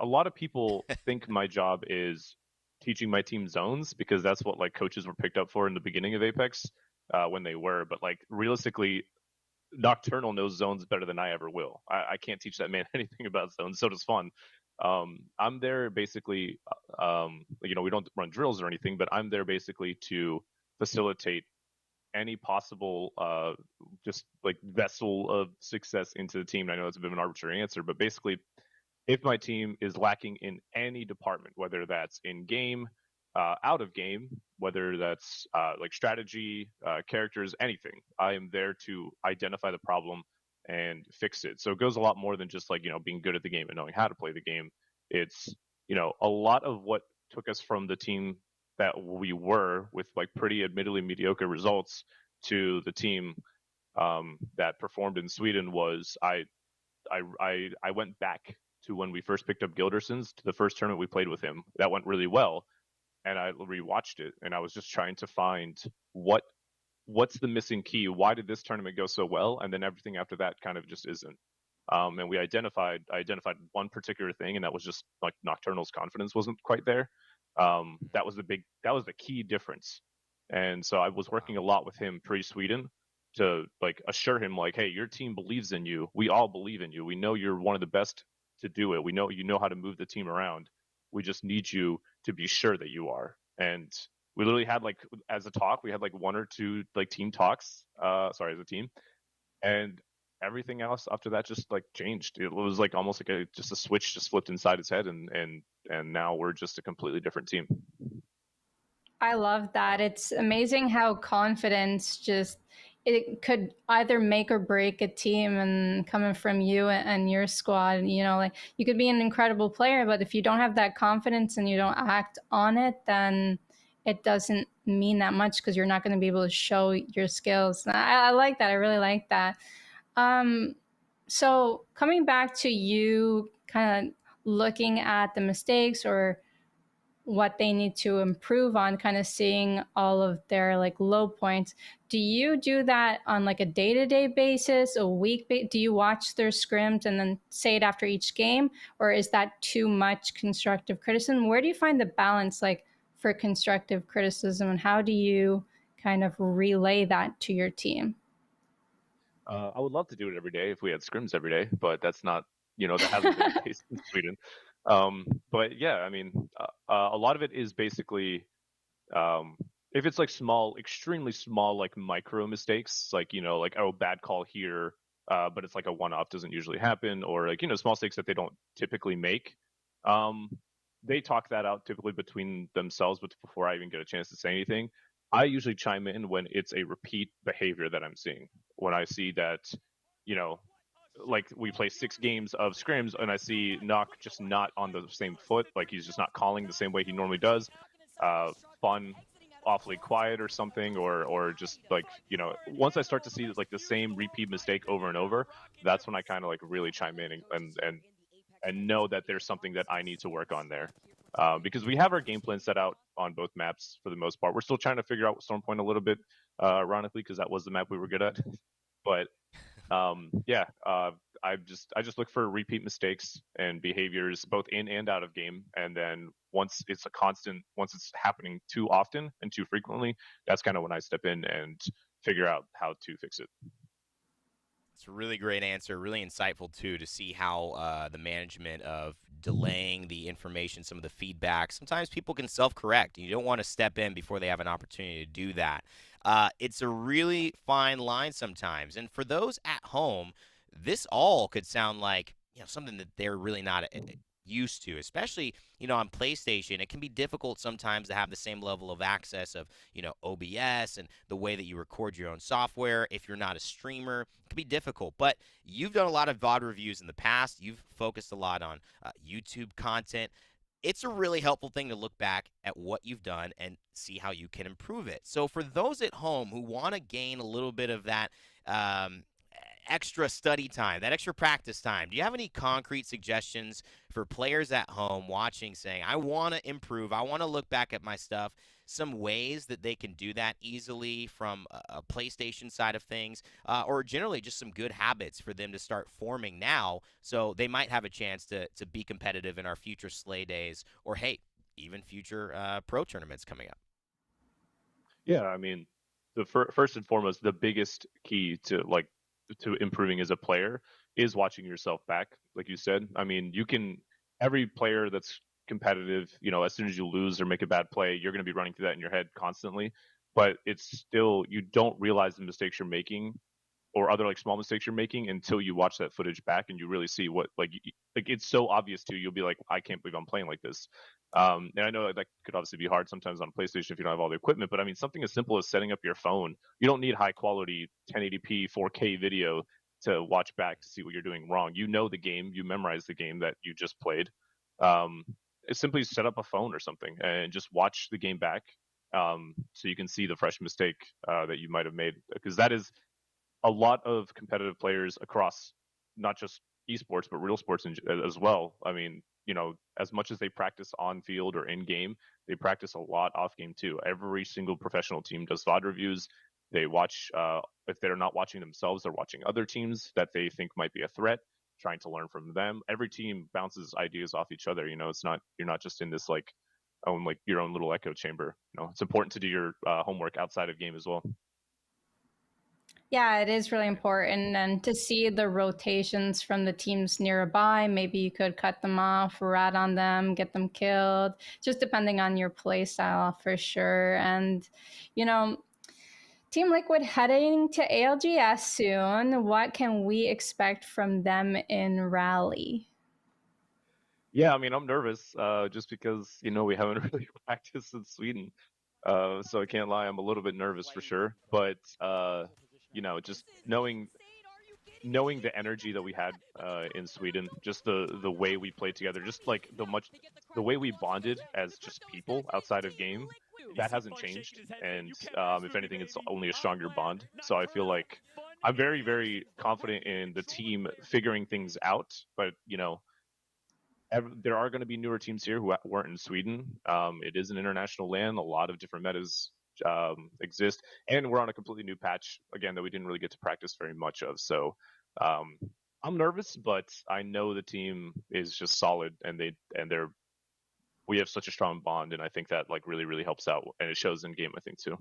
a lot of people think my job is teaching my team zones, because that's what like coaches were picked up for in the beginning of Apex when they were. But like realistically, Nocturnal knows zones better than I ever will. I can't teach that man anything about zones. So does Fun. I'm there basically, we don't run drills or anything, but I'm there basically to facilitate any possible just like vessel of success into the team. And I know that's a bit of an arbitrary answer, but basically, if my team is lacking in any department, whether that's in game, out of game, whether that's like strategy, characters, anything, I am there to identify the problem and fix it. So it goes a lot more than just like, being good at the game and knowing how to play the game. It's, a lot of what took us from the team that we were with like pretty admittedly mediocre results to the team that performed in Sweden was I went back to when we first picked up Gildersons, to the first tournament we played with him. That went really well, and I rewatched it, and I was just trying to find what's the missing key. Why did this tournament go so well, and then everything after that kind of just isn't. And I identified one particular thing, and that was just like Nocturnal's confidence wasn't quite there. That was the key difference. And so I was working a lot with him pre-Sweden to like assure him like, hey, your team believes in you. We all believe in you. We know you're one of the best to do it. We know you know how to move the team around. We just need you to be sure that you are. And we literally had like, as a talk, we had like 1 or 2 like team talks, as a team, and everything else after that just like changed. It was like almost like just a switch just flipped inside his head, and now we're just a completely different team. I love that. It's amazing how confidence it could either make or break a team, and coming from you and your squad, like you could be an incredible player, but if you don't have that confidence and you don't act on it, then it doesn't mean that much, because you're not going to be able to show your skills. I like that. I really like that. So coming back to you kind of looking at the mistakes or what they need to improve on, kind of seeing all of their like low points. Do you do that on like a day-to-day basis, a week? Do you watch their scrims and then say it after each game, or is that too much constructive criticism? Where do you find the balance like for constructive criticism, and how do you kind of relay that to your team? I would love to do it every day if we had scrims every day, but that's not, that hasn't been the case in Sweden. But yeah, I mean, a lot of it is basically, if it's like small, extremely small, like micro mistakes, like, like, oh, bad call here, but it's like a one-off, doesn't usually happen, or like, small mistakes that they don't typically make. They talk that out typically between themselves, but before I even get a chance to say anything, I usually chime in when it's a repeat behavior that I'm seeing. When I see that, like we play 6 games of scrims and I see Nock just not on the same foot, like he's just not calling the same way he normally does. Fun, awfully quiet or something, or just like, once I start to see like the same repeat mistake over and over, that's when I kind of like really chime in and know that there's something that I need to work on there. Because we have our game plan set out on both maps for the most part. We're still trying to figure out Storm Point a little bit, ironically, because that was the map we were good at. But yeah, I just look for repeat mistakes and behaviors both in and out of game, and then once it's happening too often and too frequently, that's kind of when I step in and figure out how to fix it. It's a really great answer, really insightful too, to see how the management of delaying the information, some of the feedback. Sometimes people can self-correct. You don't want to step in before they have an opportunity to do that. It's a really fine line sometimes, and for those at home, this all could sound like something that they're really not used to, especially on PlayStation. It can be difficult sometimes to have the same level of access of OBS and the way that you record your own software. If you're not a streamer, it can be difficult. But you've done a lot of VOD reviews in the past. You've focused a lot on YouTube content. It's a really helpful thing to look back at what you've done and see how you can improve it. So for those at home who want to gain a little bit of that extra study time, that extra practice time, do you have any concrete suggestions for players at home watching saying, I want to improve, I want to look back at my stuff, some ways that they can do that easily from a PlayStation side of things, or generally just some good habits for them to start forming now so they might have a chance to be competitive in our future Slay days, or hey, even future pro tournaments coming up? Yeah, I mean, the first and foremost, the biggest key to improving as a player is watching yourself back, like you said. I mean, every player that's competitive, as soon as you lose or make a bad play, you're going to be running through that in your head constantly. But it's still, you don't realize the mistakes you're making or other like small mistakes you're making until you watch that footage back and you really see what like it's so obvious to you. You'll be like, I can't believe I'm playing like this. And I know that could obviously be hard sometimes on PlayStation if you don't have all the equipment, but I mean, something as simple as setting up your phone. You don't need high quality 1080p 4K video to watch back to see what you're doing wrong. You know the game, you memorize the game that you just played. Simply set up a phone or something and just watch the game back, so you can see the fresh mistake that you might have made, because that is a lot of competitive players across not just esports but real sports as well. I mean, as much as they practice on field or in game, they practice a lot off game too. Every single professional team does VOD reviews. They watch, if they're not watching themselves, they're watching other teams that they think might be a threat, trying to learn from them. Every team bounces ideas off each other. It's not, you're not just in this like your own little echo chamber. It's important to do your homework outside of game as well. Yeah, it is really important. And to see the rotations from the teams nearby, maybe you could cut them off, rat on them, get them killed, just depending on your play style for sure. And, Team Liquid heading to ALGS soon. What can we expect from them in Rally? Yeah, I mean, I'm nervous just because, we haven't really practiced in Sweden. So I can't lie, I'm a little bit nervous for sure. But, just knowing the energy that we had in Sweden, just the way we played together, just like the way we bonded as just people outside of game, that hasn't changed. And if anything, it's only a stronger bond. So I feel like I'm very, very confident in the team figuring things out. But, there are going to be newer teams here who weren't in Sweden. It is an international LAN. A lot of different metas exist, and we're on a completely new patch again that we didn't really get to practice very much of. So I'm nervous, but I know the team is just solid, and we have such a strong bond, and I think that like really helps out, and it shows in game, I think, too.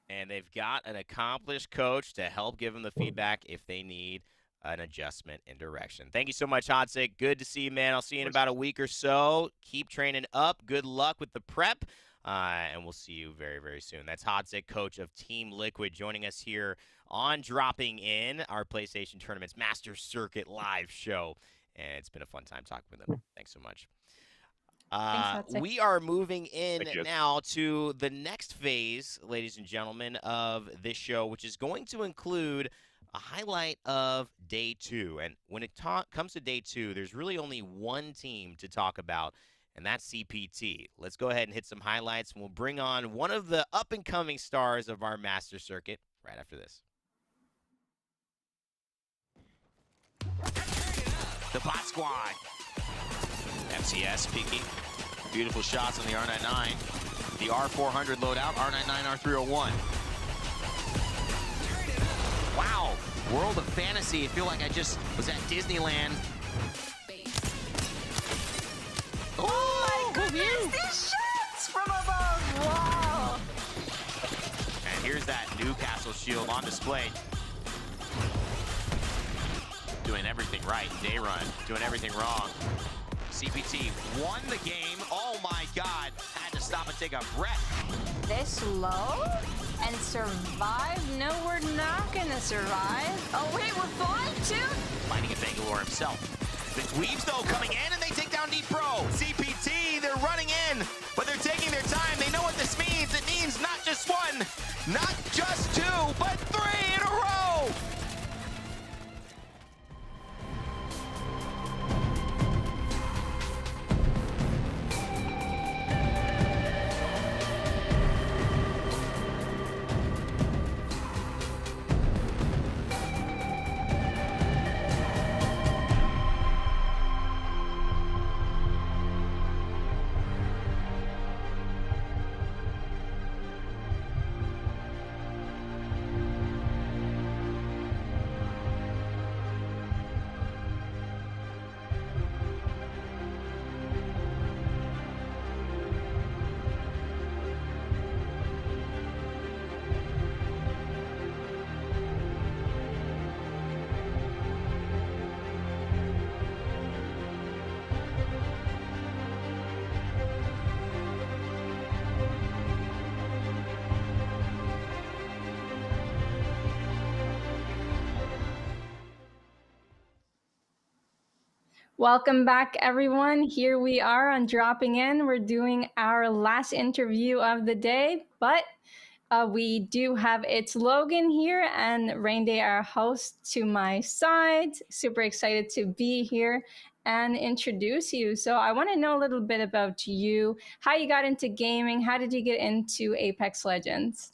And they've got an accomplished coach to help give them the feedback if they need an adjustment in direction. Thank you so much, Hodzic. Good to see you, man. I'll see you in about a week or so. Keep training up. Good luck with the prep, and we'll see you very soon. That's Hodzic, coach of Team Liquid, joining us here on Dropping In, our PlayStation Tournaments Master Circuit live show. And it's been a fun time talking with him. Thanks so much. We are moving in now to the next phase, ladies and gentlemen, of this show, which is going to include a highlight of Day 2. And when it comes to Day 2, there's really only one team to talk about, and that's CPT. Let's go ahead and hit some highlights, and we'll bring on one of the up-and-coming stars of our Master Circuit right after this. The Bot Squad. FCS peeking. Beautiful shots on the R99. The R400 loadout, R99, R301. Wow. World of Fantasy. I feel like I just was at Disneyland. Oh my goodness, these shots from above. Wow. And here's that Newcastle shield on display. Doing everything right. Day Run doing everything wrong. CPT won the game. Oh my God. Had to stop and take a breath. This low and survive? No, we're not gonna survive. Oh wait, we're flying too? Fighting at Bangalore himself. The Dweebs, though, coming in, and they take down Deep Pro. CPT, they're running in, but they're taking their time. They know what this means. It means not just one, not just two, but 3 in a row. Welcome back, everyone. Here we are on Dropping In. We're doing our last interview of the day, but we do have It's Logan here and Rainday, our host, to my side. Super excited to be here and introduce you. So I want to know a little bit about you, how you got into gaming, how did you get into Apex Legends?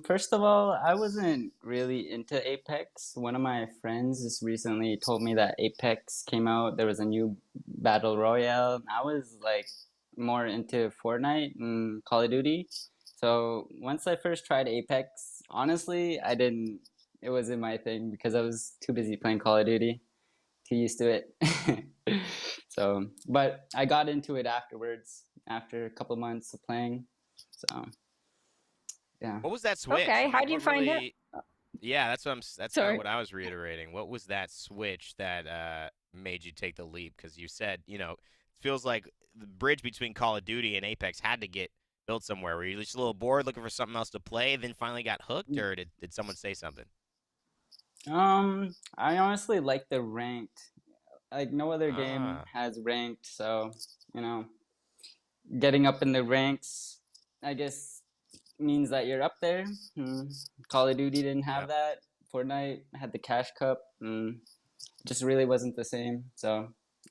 First of all, I wasn't really into Apex. One of my friends just recently told me that Apex came out. There was a new battle royale. I was like more into Fortnite and Call of Duty. So once I first tried Apex, honestly, it wasn't my thing because I was too busy playing Call of Duty, too used to it. So, but I got into it afterwards, after a couple months of playing. So. Yeah. What was that switch? Okay, how do you find it? Yeah, that's kind of what I was reiterating. What was that switch that made you take the leap? Because you said, it feels like the bridge between Call of Duty and Apex had to get built somewhere. Were you just a little bored, looking for something else to play, then finally got hooked, or did someone say something? I honestly like the ranked. Like no other game has ranked, so getting up in the ranks, I guess, means that you're up there. Call of Duty didn't have that. Fortnite had the Cash Cup. Just really wasn't the same. So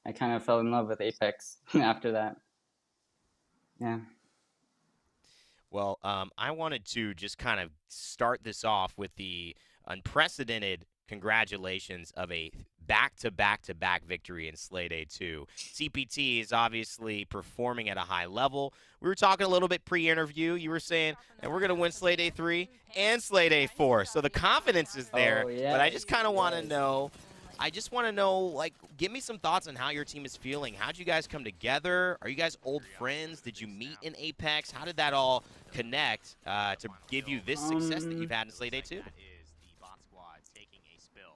I kind of fell in love with Apex after that. Yeah. Well, I wanted to just kind of start this off with the unprecedented congratulations of a back-to-back-to-back victory in Slay Day 2. CPT is obviously performing at a high level. We were talking a little bit pre-interview. You were saying, and we're going to win Slay Day 3 and Slay Day 4. So the confidence is there. Oh, But I just kind of want to yes. know, like, give me some thoughts on how your team is feeling. How'd you guys come together? Are you guys old friends? Did you meet in Apex? How did that all connect to give you this success that you've had in Slay Day 2?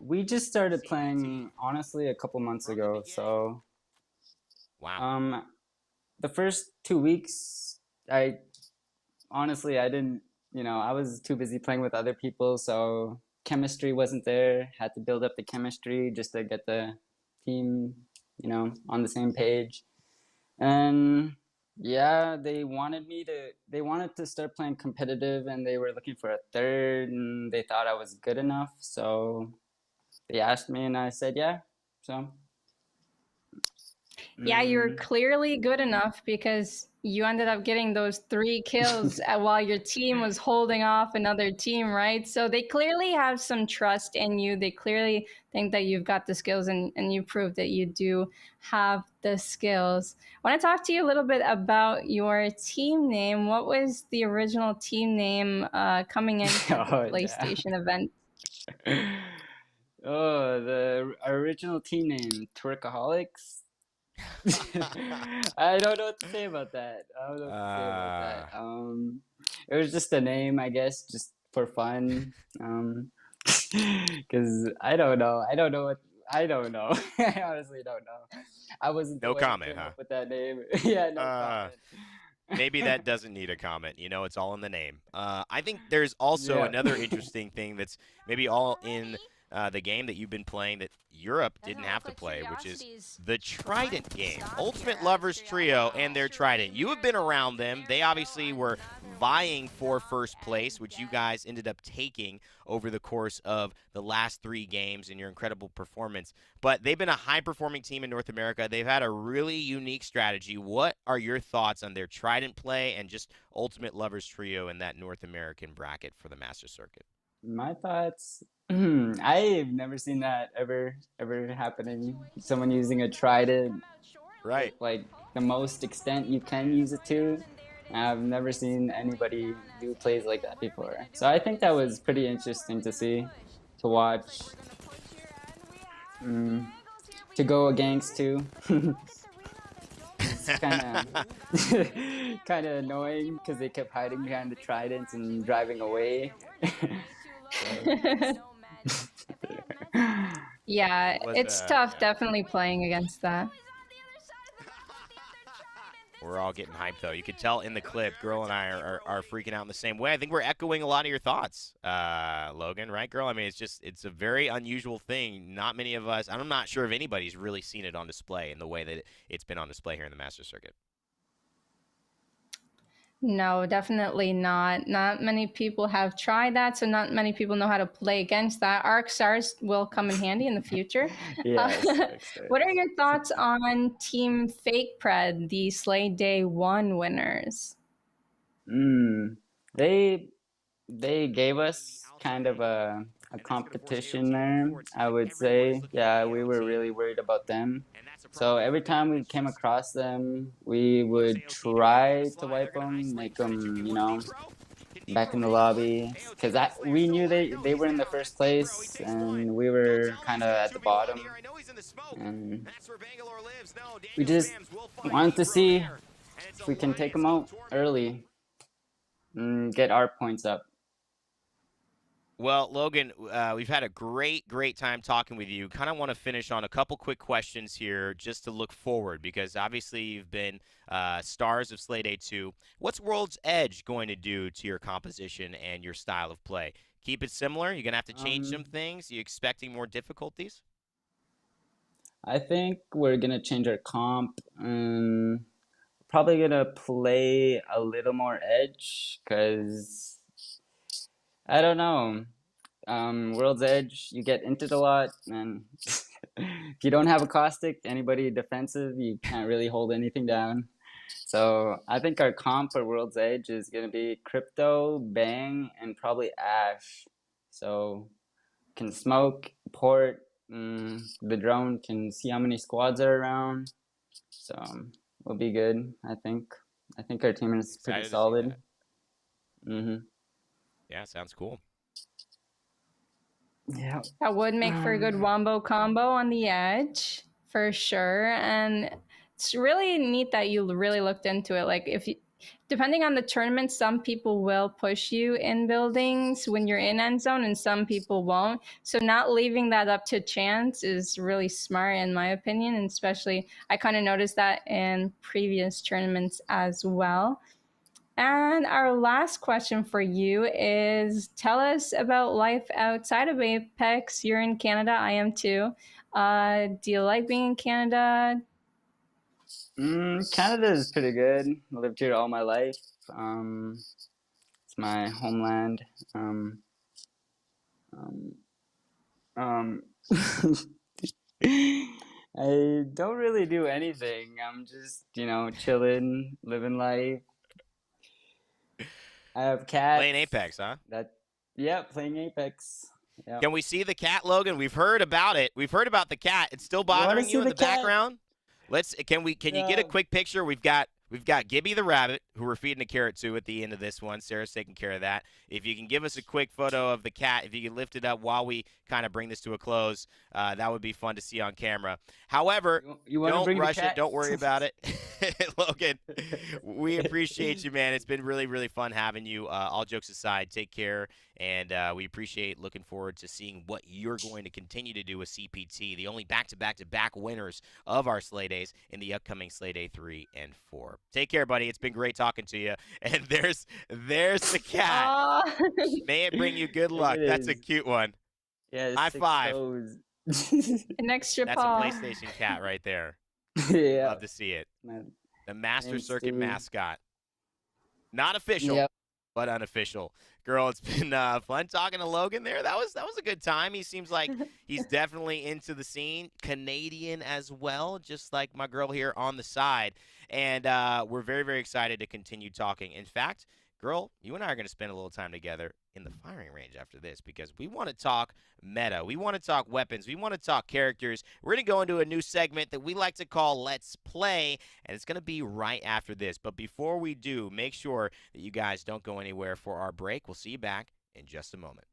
We just started playing, honestly, a couple months ago. So, Wow. the first 2 weeks, I didn't, I was too busy playing with other people. So chemistry wasn't there. Had to build up the chemistry just to get the team, on the same page. And yeah, they wanted to start playing competitive, and they were looking for a third, and they thought I was good enough. So they asked me, and I said, yeah. So. Yeah, you're clearly good enough because you ended up getting those 3 kills while your team was holding off another team, right? So they clearly have some trust in you. They clearly think that you've got the skills, and you proved that you do have the skills. I want to talk to you a little bit about your team name. What was the original team name coming into the PlayStation event? Oh, the original team name, Twerkaholics. I don't know what to say about that. It was just a name, I guess, just for fun. Because I don't know. I don't know. I honestly don't know. I wasn't the No one who comment, came huh? up with that name. Yeah, no comment. Maybe that doesn't need a comment. It's all in the name. I think there's also Yeah. another interesting thing that's maybe all in the game that you've been playing that Europe didn't have to play, which is the Trident game. Ultimate Lovers Trio and their Trident. You have been around them. They obviously were vying for first place, which you guys ended up taking over the course of the last 3 games in your incredible performance. But they've been a high-performing team in North America. They've had a really unique strategy. What are your thoughts on their Trident play and just Ultimate Lovers Trio in that North American bracket for the Master Circuit? My thoughts. I've never seen that ever happening. Someone using a trident, Right. like the most extent you can use it to. I've never seen anybody do plays like that before. So I think that was pretty interesting to see, to watch, to go against too. It's kind of annoying because they kept hiding behind the tridents and driving away. Yeah, Was, it's tough yeah. definitely playing against that. We're all getting hyped, though. You could tell in the clip, Girl and I are freaking out in the same way. I think we're echoing a lot of your thoughts, Logan, right, Girl? I mean, it's a very unusual thing. Not many of us, I'm not sure if anybody's really seen it on display in the way that it's been on display here in the Master Circuit. No, definitely not. Not many people have tried that, so not many people know how to play against that. Arc Stars will come in handy in the future. Yes. What are your thoughts on Team Fake Pred, the Slay Day 1 winners? They gave us kind of a competition there, I would say. Yeah, we were really worried about them. So every time we came across them, we would try to wipe them, make them, back in the lobby. Because we knew they were in the first place, and we were kind of at the bottom. And we just wanted to see if we can take them out early and get our points up. Well, Logan, we've had a great time talking with you. Kind of want to finish on a couple quick questions here just to look forward because obviously you've been stars of Slay Day 2. What's World's Edge going to do to your composition and your style of play? Keep it similar? You're going to have to change some things? You expecting more difficulties? I think we're going to change our comp and probably going to play a little more edge because I don't know. World's Edge, you get into it a lot, and if you don't have a caustic, anybody defensive, you can't really hold anything down. So I think our comp for World's Edge is going to be Crypto, Bang, and probably Ash. So can smoke, port, the drone can see how many squads are around. So we'll be good, I think. I think our team is pretty Excited to see solid. that. Mm-hmm. Yeah, sounds cool. Yeah. That would make for a good wombo combo on the edge, for sure. And it's really neat that you really looked into it. Like, if you, depending on the tournament, some people will push you in buildings when you're in end zone, and some people won't. So not leaving that up to chance is really smart, in my opinion. And especially, I kind of noticed that in previous tournaments as well. And our last question for you is, tell us about life outside of Apex. You're in Canada, I am too. Do you like being in Canada? Canada is pretty good. I lived here all my life. It's my homeland. I don't really do anything. I'm just, chilling, living life. I have cats. Playing Apex, huh? Playing Apex. Yeah. Can we see the cat, Logan? We've heard about it. We've heard about the cat. It's still bothering you in the background? Can you get a quick picture? We've got Gibby the rabbit, who we're feeding a carrot to at the end of this one. Sarah's taking care of that. If you can give us a quick photo of the cat, if you can lift it up while we kind of bring this to a close, that would be fun to see on camera. However, don't rush it. Don't worry about it. Logan, we appreciate you, man. It's been really, really fun having you. All jokes aside, take care, and we appreciate looking forward to seeing what you're going to continue to do with CPT, the only back-to-back-to-back winners of our Slay Days in the upcoming Slay Day 3 and 4. Take care, buddy. It's been great talking to you. And there's the cat. May it bring you good luck. That's a cute one. Yeah, high five. An extra That's paw. a PlayStation cat right there. Yeah. Love to see it. Man. The Master Thanks, Circuit dude. mascot. Not official, Yep. but unofficial. Girl, it's been fun talking to Logan there. That was a good time. He seems like he's definitely into the scene. Canadian as well, just like my girl here on the side. And we're very, very excited to continue talking. In fact, girl, you and I are going to spend a little time together in the firing range after this, because we want to talk meta. We want to talk weapons. We want to talk characters. We're going to go into a new segment that we like to call Let's Play, and it's going to be right after this. But before we do, make sure that you guys don't go anywhere for our break. We'll see you back in just a moment.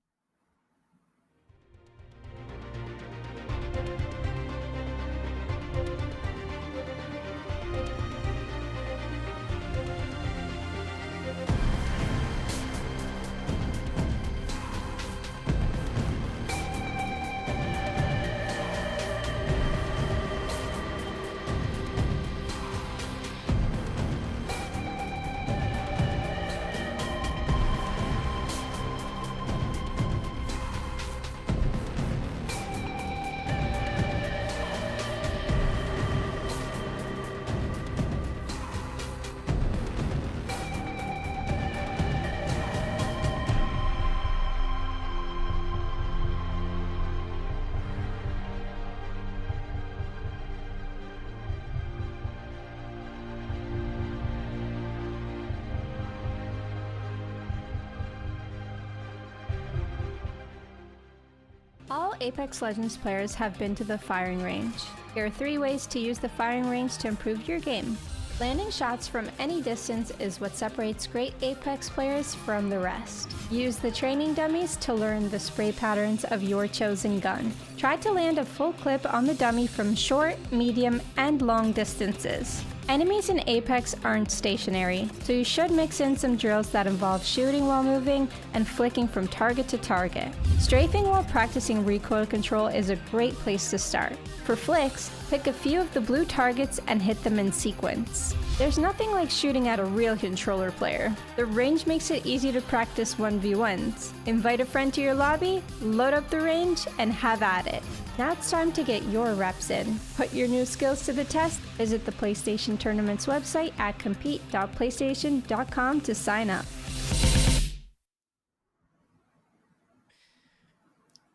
All Apex Legends players have been to the firing range. Here are 3 ways to use the firing range to improve your game. Landing shots from any distance is what separates great Apex players from the rest. Use the training dummies to learn the spray patterns of your chosen gun. Try to land a full clip on the dummy from short, medium, and long distances. Enemies in Apex aren't stationary, so you should mix in some drills that involve shooting while moving and flicking from target to target. Strafing while practicing recoil control is a great place to start. For flicks, pick a few of the blue targets and hit them in sequence. There's nothing like shooting at a real controller player. The range makes it easy to practice 1v1s. Invite a friend to your lobby, load up the range, and have at it. Now it's time to get your reps in. Put your new skills to the test. Visit the PlayStation Tournament's website at compete.playstation.com to sign up.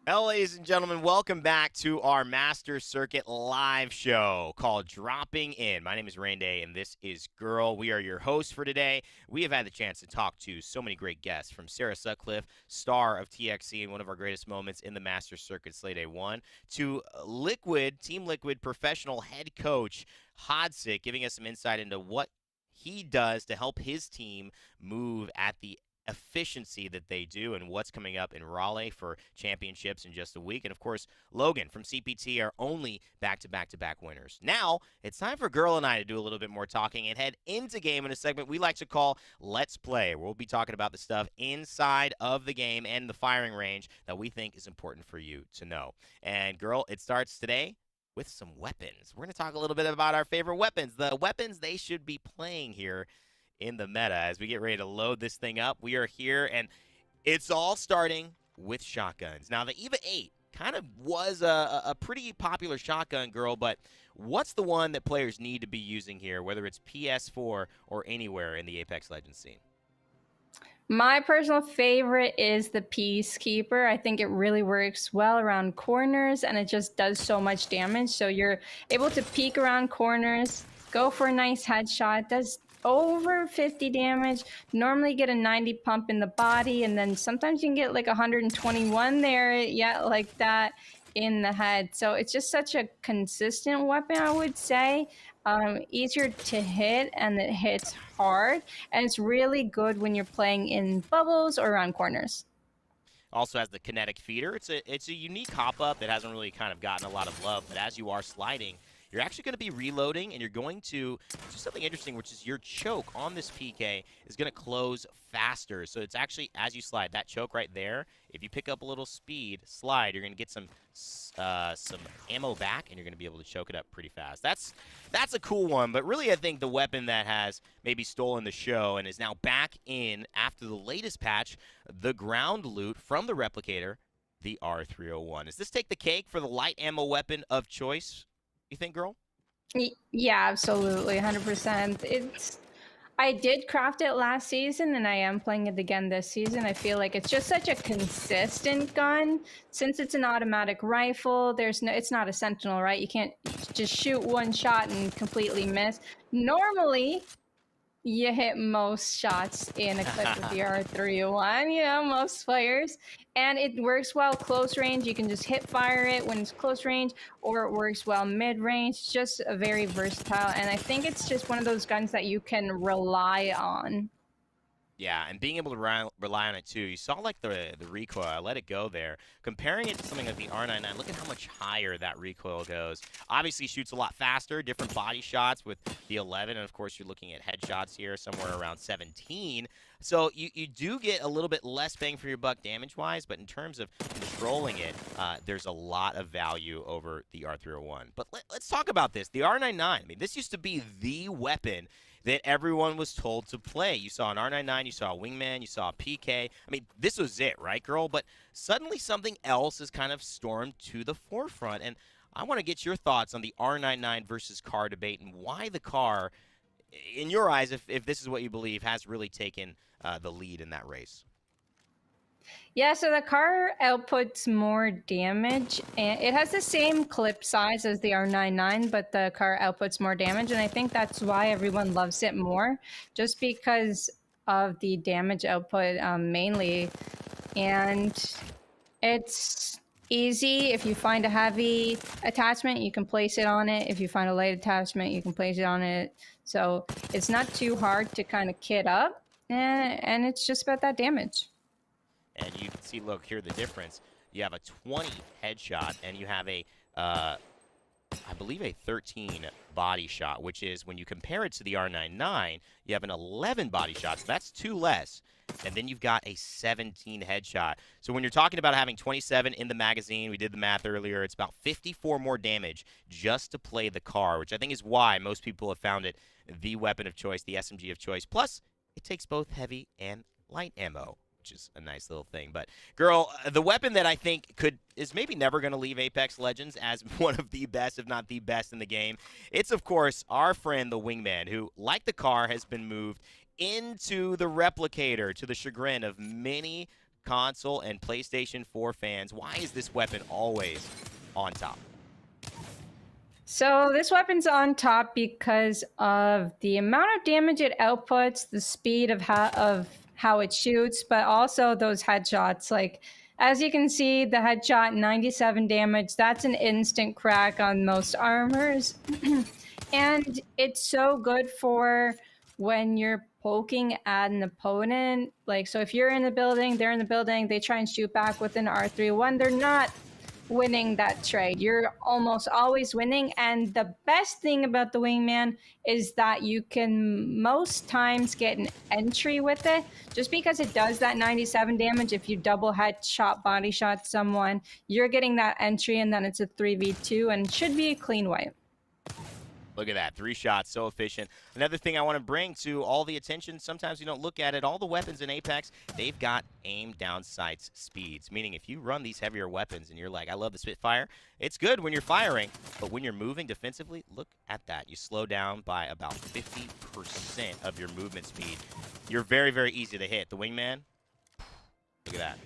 Well, ladies and gentlemen, welcome back to our Master Circuit live show called Dropping In. My name is Rainday, and this is Girl. We are your hosts for today. We have had the chance to talk to so many great guests, from Sarah Sutcliffe, star of TXC and one of our greatest moments in the Master Circuit Slay Day 1, to Team Liquid professional head coach Hodzik, giving us some insight into what he does to help his team move at the efficiency that they do and what's coming up in Raleigh for championships in just a week. And of course, Logan from CPT, are only back-to-back-to-back winners. Now, it's time for Girl and I to do a little bit more talking and head into game in a segment we like to call Let's Play. We'll be talking about the stuff inside of the game and the firing range that we think is important for you to know. And Girl, it starts today with some weapons. We're going to talk a little bit about our favorite weapons, the weapons they should be playing here in the meta. As we get ready to load this thing up, we are here, and it's all starting with shotguns. Now, the EVA 8 kind of was a pretty popular shotgun, Girl, but what's the one that players need to be using here, whether it's PS4 or anywhere in the Apex Legends scene? My personal favorite is the Peacekeeper. I think it really works well around corners, and it just does so much damage. So you're able to peek around corners, go for a nice headshot, does over 50 damage, normally get a 90 pump in the body, and then sometimes you can get like 121 there, like that in the head. So it's just such a consistent weapon, I would say. Easier to hit, and it hits hard, and it's really good when you're playing in bubbles or around corners. Also has the kinetic feeder. It's a unique hop-up that hasn't really kind of gotten a lot of love, but as you are sliding, you're actually going to be reloading, and you're going to do something interesting, which is your choke on this PK is going to close faster. So it's actually, as you slide, that choke right there, if you pick up a little speed, slide, you're going to get some ammo back, and you're going to be able to choke it up pretty fast. That's a cool one, but really I think the weapon that has maybe stolen the show and is now back in after the latest patch, the ground loot from the Replicator, the R301. Does this take the cake for the light ammo weapon of choice, you think, Girl? Yeah, absolutely, 100%. I did craft it last season, and I am playing it again this season. I feel like it's just such a consistent gun. Since it's an automatic rifle, it's not a sentinel, right? You can't just shoot one shot and completely miss. Normally, you hit most shots in a clip with the R301, most players. And it works well close range. You can just hit fire it when it's close range, or it works well mid range. Just a very versatile. And I think it's just one of those guns that you can rely on. Yeah, and being able to rely on it too. You saw like the recoil. I let it go there. Comparing it to something like the R99, look at how much higher that recoil goes. Obviously shoots a lot faster, different body shots with the 11, and of course you're looking at headshots here somewhere around 17. So you do get a little bit less bang for your buck damage-wise, but in terms of controlling it, there's a lot of value over the R301. But let's talk about this. The R99, I mean, this used to be the weapon that everyone was told to play. You saw an R99, you saw a Wingman, you saw a PK. I mean, this was it, right, Girl? But suddenly something else has kind of stormed to the forefront. And I want to get your thoughts on the R99 versus car debate and why the car, in your eyes, if this is what you believe, has really taken the lead in that race. Yeah, so the car outputs more damage, and it has the same clip size as the R99, but the car outputs more damage, and I think that's why everyone loves it more, just because of the damage output mainly. And it's easy. If you find a heavy attachment, you can place it on it. If you find a light attachment, you can place it on it. So it's not too hard to kind of kit up, and it's just about that damage. And you can see, look, here the difference. You have a 20 headshot, and you have a, I believe, a 13 body shot, which is, when you compare it to the R99, you have an 11 body shot, so that's 2 less. And then you've got a 17 headshot. So when you're talking about having 27 in the magazine, we did the math earlier, it's about 54 more damage just to play the car, which I think is why most people have found it the weapon of choice, the SMG of choice. Plus, it takes both heavy and light ammo, which is a nice little thing. But, Girl, the weapon that I think is maybe never going to leave Apex Legends as one of the best, if not the best in the game, it's, of course, our friend, the Wingman, who, like the car, has been moved into the Replicator, to the chagrin of many console and PlayStation 4 fans, why is this weapon always on top? So this weapon's on top because of the amount of damage it outputs, the speed of how it shoots, but also those headshots. Like, as you can see, the headshot, 97 damage, that's an instant crack on most armors. And it's so good for when you're poking at an opponent. Like, so if you're in the building, they're in the building, they try and shoot back with an R31, they're not winning that trade. You're almost always winning. And the best thing about the Wingman is that you can most times get an entry with it. Just because it does that 97 damage, if you double headshot body shot someone, you're getting that entry, and then it's a 3v2 and should be a clean wipe. Look at that, 3 shots, so efficient. Another thing I want to bring to all the attention, sometimes you don't look at it, all the weapons in Apex, they've got aim down sights speeds, meaning if you run these heavier weapons and you're like, I love the Spitfire, it's good when you're firing, but when you're moving defensively, look at that. You slow down by about 50% of your movement speed. You're very, very easy to hit. The Wingman, look at that.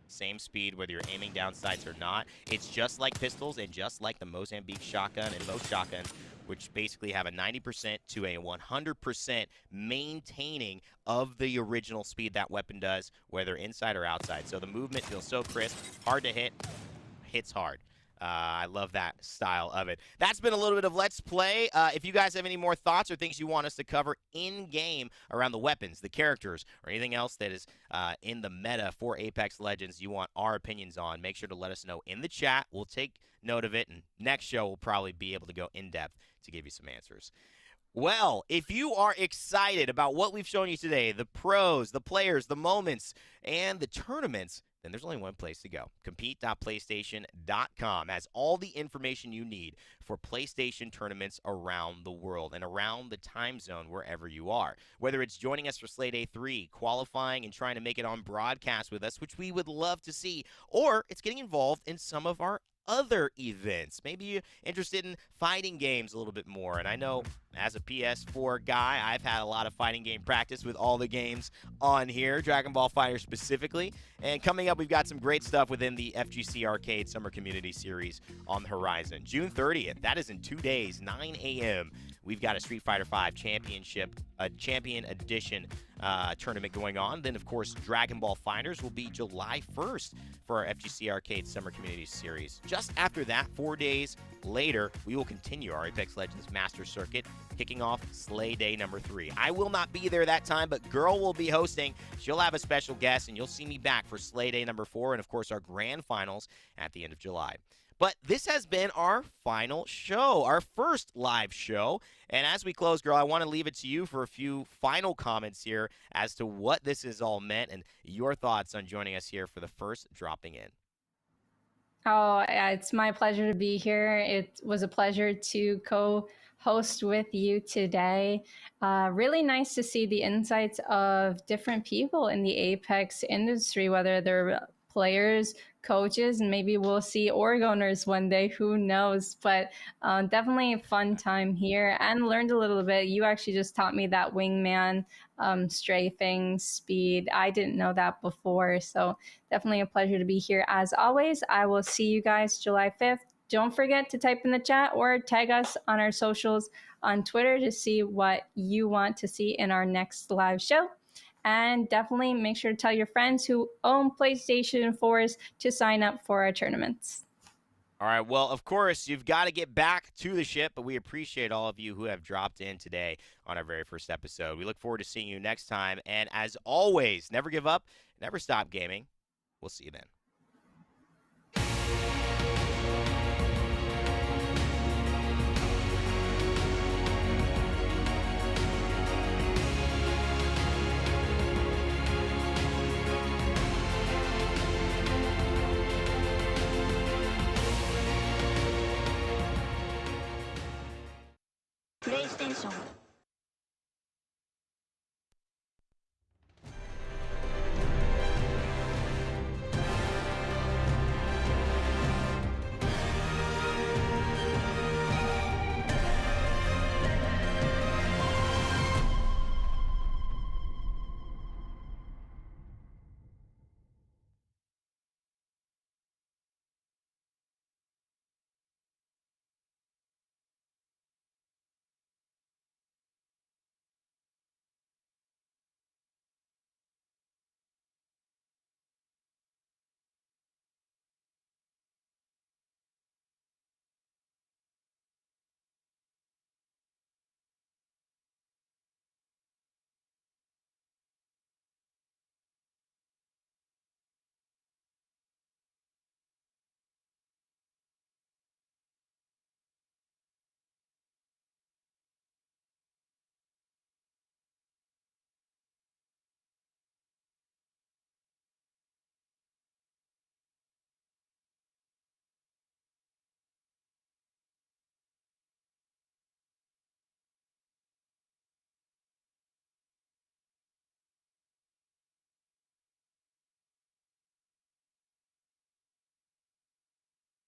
Same speed whether you're aiming down sights or not. It's just like pistols and just like the Mozambique shotgun and most shotguns, which basically have a 90% to a 100% maintaining of the original speed that weapon does, whether inside or outside. So the movement feels so crisp, hard to hit, hits hard. I love that style of it. That's been a little bit of Let's Play. If you guys have any more thoughts or things you want us to cover in-game around the weapons, the characters, or anything else that is in the meta for Apex Legends you want our opinions on, make sure to let us know in the chat. We'll take note of it, and next show we'll probably be able to go in-depth to give you some answers. Well, if you are excited about what we've shown you today, the pros, the players, the moments, and the tournaments, then there's only one place to go. Compete.playstation.com has all the information you need for PlayStation tournaments around the world and around the time zone wherever you are. Whether it's joining us for Slay Day 3, qualifying and trying to make it on broadcast with us, which we would love to see, or it's getting involved in some of our other events. Maybe you're interested in fighting games a little bit more. And I know as a PS4 guy, I've had a lot of fighting game practice with all the games on here, Dragon Ball FighterZ specifically. And coming up, we've got some great stuff within the FGC Arcade Summer Community Series on the horizon. June 30th, that is in 2 days, 9 a.m. We've got a Street Fighter V Championship, a Champion Edition tournament going on. Then, of course, Dragon Ball FighterZ will be July 1st for our FGC Arcade Summer Community Series. Just after that, 4 days later, we will continue our Apex Legends Master Circuit, kicking off Slay Day number 3. I will not be there that time, but Girl will be hosting. She'll have a special guest, and you'll see me back for Slay Day number 4 and, of course, our grand finals at the end of July. But this has been our final show, our first live show. And as we close, Girl, I want to leave it to you for a few final comments here as to what this has all meant and your thoughts on joining us here for the first Dropping In. Oh, yeah, it's my pleasure to be here. It was a pleasure to co-host with you today. Really nice to see the insights of different people in the Apex industry, whether they're players, coaches, and maybe we'll see org owners one day, who knows. But definitely a fun time here, and learned a little bit. You actually just taught me that Wingman strafing speed. I didn't know that before, so definitely a pleasure to be here as always. I will see you guys July 5th. Don't forget to type in the chat or tag us on our socials on Twitter to see what you want to see in our next live show. And definitely make sure to tell your friends who own PlayStation 4s to sign up for our tournaments. All right, well, of course, you've got to get back to the ship, but we appreciate all of you who have dropped in today on our very first episode. We look forward to seeing you next time. And as always, never give up, never stop gaming. We'll see you then. PlayStation